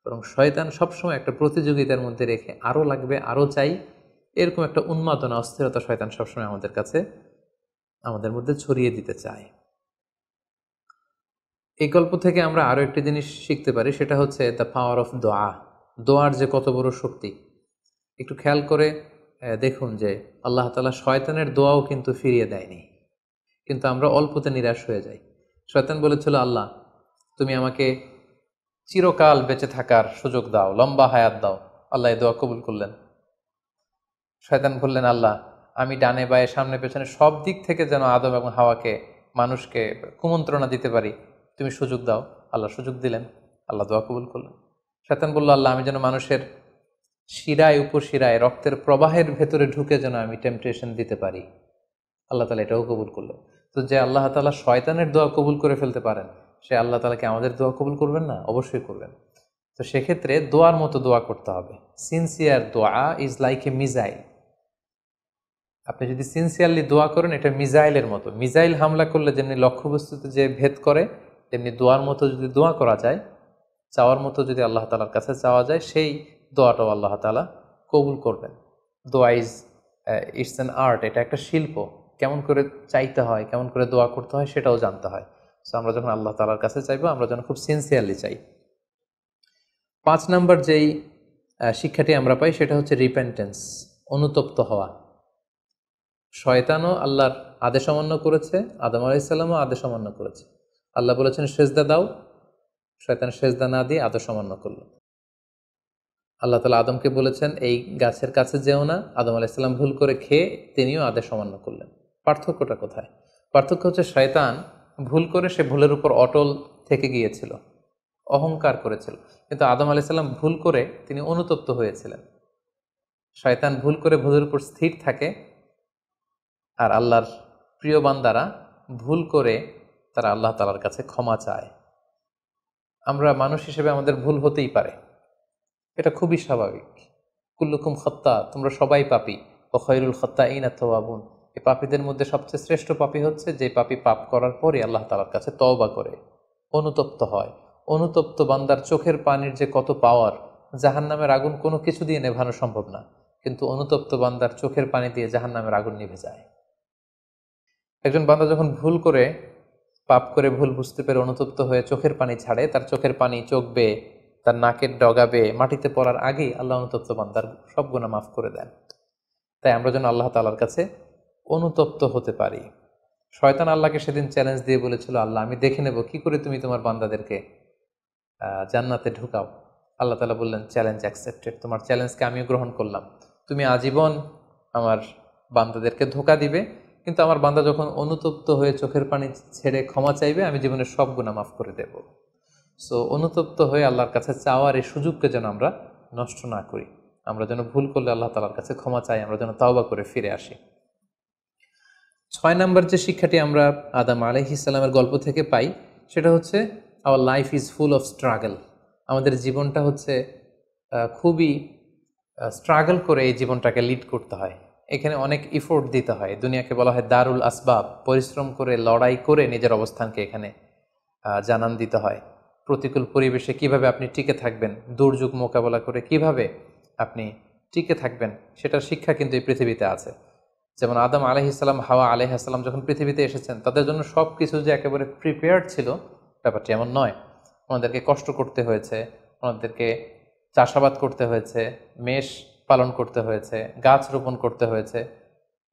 বরং শয়তান সবসময় একটা প্রতিযোগিতার মধ্যে রেখে আরও লাগবে, আরও চাই, এরকম একটা উন্মাদনা, অস্থিরতা শয়তান সবসময় আমাদের কাছে, আমাদের মধ্যে ছড়িয়ে দিতে চায়। এই গল্প থেকে আমরা আরও একটি জিনিস শিখতে পারি, সেটা হচ্ছে দ্য পাওয়ার অফ দোয়া। দোয়ার যে কত বড় শক্তি। একটু খেয়াল করে দেখুন যে আল্লাহ তাআলা শয়তানের দোয়াও কিন্তু ফিরিয়ে দেয়নি, কিন্তু আমরা অল্পতে নিরাশ হয়ে যাই। শয়তান বলেছিল, আল্লাহ তুমি আমাকে চিরকাল বেঁচে থাকার সুযোগ দাও, লম্বা হায়াত দাও। আল্লাহ এই দোয়া কবুল করলেন। শয়তান বললেন, আল্লাহ আমি ডানে বায়ে সামনে পেছনে সব দিক থেকে যেন আদম এবং হাওয়াকে, মানুষকে কুমন্ত্রণা দিতে পারি, তুমি সুযোগ দাও। আল্লাহ সুযোগ দিলেন, আল্লাহ দোয়া কবুল করলেন। শয়তান বলল, আল্লাহ আমি যেন মানুষের শিরায় উপশিরায় রক্তের প্রবাহের ভেতরে ঢুকে যেন আমি টেম্পটেশন দিতে পারি। আল্লাহ তালা এটাও কবুল করলেন। তো যে আল্লাহ তালা শয়তানের দোয়া কবুল করে ফেলতে পারেন, সে আল্লাহ তালাকে আমাদের দোয়া কবুল করবেন না? অবশ্যই করবেন। তো সেক্ষেত্রে দোয়ার মতো দোয়া করতে হবে। সিনসিয়ার দোয়া ইজ লাইক এ মিজাইল। আপনি যদি সিনসিয়ারলি দোয়া করেন, এটা মিজাইলের মতো। মিজাইল হামলা করলে যেমনি লক্ষ্যবস্তুতে যে ভেদ করে, তেমনি দোয়ার মতো যদি দোয়া করা যায়, চাওয়ার মতো যদি আল্লাহ তালার কাছে চাওয়া যায়, সেই দোয়াটাও আল্লাহ তালা কবুল করবেন। দোয়া ইজ ইটস অ্যান আর্ট, এটা একটা শিল্প। কেমন করে চাইতে হয়, কেমন করে দোয়া করতে হয়, সেটাও জানতে হয়। সো আমরা যখন আল্লাহ তালার কাছে চাইবো, আমরা যেন খুব সিনসিয়ারলি চাই। 5 নম্বর যেই শিক্ষাটি আমরা পাই, সেটা হচ্ছে রিপেন্টেন্স, অনুতপ্ত হওয়া। শয়তানও আল্লাহর আদেশ অমান্য করেছে, আদম আলাইহিস সালামও আদেশ অমান্য করেছে। আল্লাহ বলেছেন সেজদা দাও, শয়তান সেজদা না দিয়ে আদেশ অমান্য করল। আল্লাহ তাআলা আদমকে বলেছেন এই গাছের কাছে যেও না, আদম আলাইহিস সালাম ভুল করে খেয়ে তিনিও আদেশ অমান্য করলেন। পার্থক্যটা কোথায়? পার্থক্য হচ্ছে শয়তান ভুল করে, সে ভুলের উপর অটল থেকে গিয়েছিল, অহংকার করেছিল। কিন্তু আদম আলাইহিস সালাম ভুল করে তিনি অনুতপ্ত হয়েছিলেন। শয়তান ভুল করে ভুলের উপর স্থির থাকে, আর আল্লাহর প্রিয় বান্দারা ভুল করে তারা আল্লাহ তাআলার কাছে ক্ষমা চায়। আমরা মানুষ হিসেবে আমাদের ভুল হতেই পারে, এটা খুবই স্বাভাবিক। কুল্লুকুম খত্তা, তোমরা সবাই পাপী, ও খৈরুল খত্তাইনা আত-তাওয়াবুন। এই পাপীদের মধ্যে সবচেয়ে শ্রেষ্ঠ পাপী হচ্ছে যে পাপী পাপ করার পরই আল্লাহ তাআলার কাছে তওবা করে, অনুতপ্ত হয়। অনুতপ্ত বান্দার চোখের পানির যে কত পাওয়ার, জাহান্নামের আগুন কোনো কিছু দিয়ে নেভানো সম্ভব না, কিন্তু অনুতপ্ত বান্দার চোখের পানি দিয়ে জাহান্নামের আগুন নিভে যায়। একজন বান্দা যখন ভুল করে, পাপ করে, ভুল বুঝতে পেরে অনুতপ্ত হয়ে চোখের পানি ছাড়ে, তার চোখের পানি চোখ বেয়ে, তার নাকের ডগা বেয়ে মাটিতে পড়ার আগেই আল্লাহ অনুতপ্ত বান্দার সব গুনাহ মাফ করে দেন। তাই আমরা যেন আল্লাহ তাআলার কাছে অনুতপ্ত হতে পারি। শয়তান আল্লাহকে সেদিন চ্যালেঞ্জ দিয়ে বলেছিল, আল্লাহ আমি দেখে নেব কি করে তুমি তোমার বান্দাদেরকে জান্নাতে ঢুকাও। আল্লাহ তাআলা বললেন, চ্যালেঞ্জ অ্যাকসেপ্টেড, তোমার চ্যালেঞ্জকে আমিও গ্রহণ করলাম। তুমি আজীবন আমার বান্দাদেরকে ধোঁকা দিবে, কিন্তু আমার বান্দা যখন অনুতপ্ত হয়ে চোখের পানি ছেড়ে ক্ষমা চাইবে, আমি জীবনের সব গুনাহ মাফ করে দেব। সো অনুতপ্ত হয়ে আল্লাহর কাছে চাওয়ার এই সুযোগকে যেন আমরা নষ্ট না করি। আমরা যেন ভুল করলে আল্লাহ তাআলার কাছে ক্ষমা চাই, আমরা যেন তাওবা করে ফিরে আসি। 6 নম্বর যে শিক্ষাটি আমরা আদম আলাইহিস সালামের গল্প থেকে পাই, সেটা হচ্ছে our life is full of struggle. আমাদের জীবনটা হচ্ছে খুবই স্ট্রাগল করে এই জীবনটাকে লিড করতে হয়। এখানে অনেক ইফোর্ট দিতে হয়। দুনিয়াকে বলা হয় দারুল আসবাব, পরিশ্রম করে, লড়াই করে নিজের অবস্থানকে এখানে জানান দিতে হয়। প্রতিকূল পরিবেশে কিভাবে আপনি টিকে থাকবেন, দুর্যোগ মোকাবেলা করে কিভাবে আপনি টিকে থাকবেন সেটার শিক্ষা কিন্তু এই পৃথিবীতে আছে। যেমন আদম আলাইহিসসালাম, হাওয়া আলাইহিসসালাম যখন পৃথিবীতে এসেছেন তাদের জন্য সব কিছু যে একেবারে প্রিপেয়ার্ড ছিল ব্যাপারটি এমন নয়। ওনাদেরকে কষ্ট করতে হয়েছে, ওনাদেরকে চাষাবাদ করতে হয়েছে, মেষ পালন করতে হয়েছে, গাছ রোপণ করতে হয়েছে,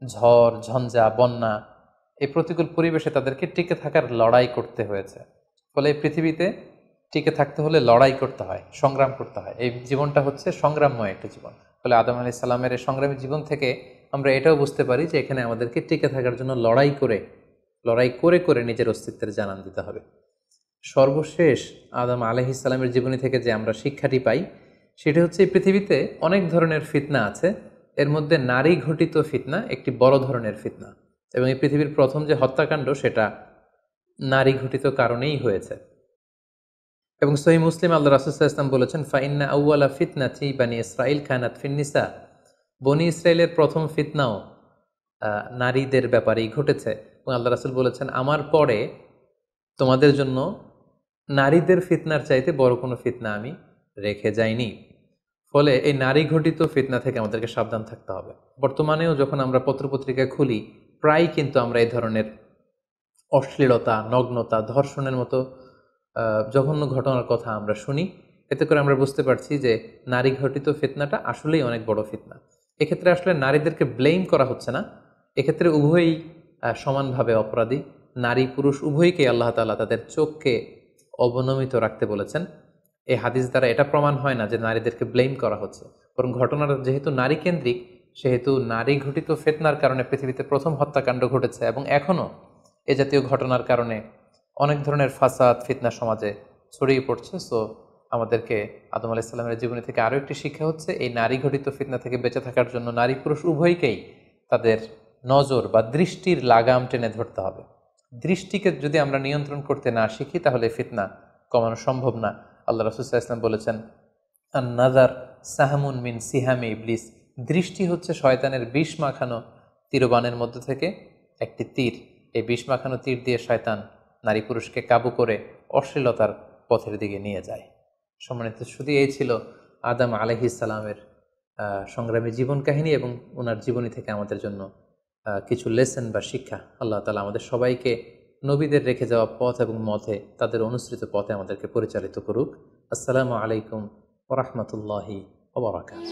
ঝড় ঝঞ্ঝা বন্যা এই প্রতিকূল পরিবেশে তাদেরকে টিকে থাকার লড়াই করতে হয়েছে। ফলে এই পৃথিবীতে টিকে থাকতে হলে লড়াই করতে হয়, সংগ্রাম করতে হয়। এই জীবনটা হচ্ছে সংগ্রামময় একটা জীবন। ফলে আদম আলাইহিস সালামের এই সংগ্রামী জীবন থেকে আমরা এটাও বুঝতে পারি যে এখানে আমাদেরকে টিকে থাকার জন্য লড়াই করে করে নিজের অস্তিত্বের জানান দিতে হবে। সর্বশেষ আদম আলাইহিস সালামের জীবনী থেকে যে আমরা শিক্ষাটি পাই সেটি হচ্ছে এই পৃথিবীতে অনেক ধরনের ফিতনা আছে, এর মধ্যে নারী ঘটিত ফিতনা একটি বড় ধরনের ফিতনা, এবং এই পৃথিবীর প্রথম যে হত্যাকাণ্ড সেটা নারী ঘটিত কারণেই হয়েছে। এবং সহিহ মুসলিম আল্লাহ রাসূল সাল্লাল্লাহু আলাইহি ওয়াসাল্লাম বলেছেন, ফাইন্না আউওয়ালা ফিতনাতি বানি ইসরাঈল কানাত ফিন্নিসা, বনি ইসরায়েলের প্রথম ফিতনাও নারীদের ব্যাপারেই ঘটেছে। এবং আল্লাহ রাসূল বলেছেন, আমার পরে তোমাদের জন্য নারীদের ফিতনার চাইতে বড় কোনো ফিতনা আমি রেখে যাইনি। ফলে এই নারী ঘটিত ফিতনা থেকে আমাদেরকে সাবধান থাকতে হবে। বর্তমানেও যখন আমরা পত্রপত্রিকা খুলি প্রায় কিন্তু আমরা এই ধরনের অশ্লীলতা, নগ্নতা, ধর্ষণের মতো জঘন্য ঘটনার কথা আমরা শুনি। এতে করে আমরা বুঝতে পারছি যে নারী ঘটিত ফিতনাটা আসলেই অনেক বড় ফিতনা। এক্ষেত্রে আসলে নারীদেরকে ব্লেম করা হচ্ছে না, এক্ষেত্রে উভয়ই সমানভাবে অপরাধী। নারী পুরুষ উভয়কে আল্লাহ তাআলা তাদের চোখকে অবনমিত রাখতে বলেছেন। এই হাদিস দ্বারা এটা প্রমাণ হয় না যে নারীদেরকে ব্লেম করা হচ্ছে, বরং ঘটনাটা যেহেতু নারী কেন্দ্রিক সেহেতু নারী ঘটিত ফিতনার কারণে পৃথিবীতে প্রথম হত্যাকাণ্ড ঘটেছে, এবং এখনও এ জাতীয় ঘটনার কারণে অনেক ধরনের ফাসাদ ফিতনা সমাজে ছড়িয়ে পড়ছে। সো আমাদেরকে আদম আলাইহিস সালামের জীবনী থেকে আরও একটি শিক্ষা হচ্ছে এই নারী ঘটিত ফিতনা থেকে বেঁচে থাকার জন্য নারী পুরুষ উভয়কেই তাদের নজর বা দৃষ্টির লাগাম টেনে ধরতে হবে। দৃষ্টিকে যদি আমরা নিয়ন্ত্রণ করতে না শিখি তাহলে ফিতনা কমানো সম্ভব না। আল্লাহ রাসূল সাল্লাল্লাহু আলাইহি ওয়াসাল্লাম বলেছেন, আন-নাযার সাহমুন মিন সিহামি ইবলিস, দৃষ্টি হচ্ছে শয়তানের বিষ মাখানো তীরবানের মধ্যে থেকে একটি তীর। এই বিষ মাখানো তীর দিয়ে শয়তান নারী পুরুষকে কাবু করে অশ্লীলতার পথের দিকে নিয়ে যায়। সম্মানিত শুধু এই ছিল আদম আলাইহিস সালামের সংগ্রামী জীবন কাহিনী এবং ওনার জীবনী থেকে আমাদের জন্য কিছু লেসন বা শিক্ষা। আল্লাহ তাআলা আমাদের সবাইকে নবীদের রেখে যাওয়া পথ এবং মতে তাদের অনুসৃত পথে আমাদেরকে পরিচালিত করুক। আসসালামু আলাইকুম ওয়া রাহমাতুল্লাহি ওয়া বারাকাতুহু।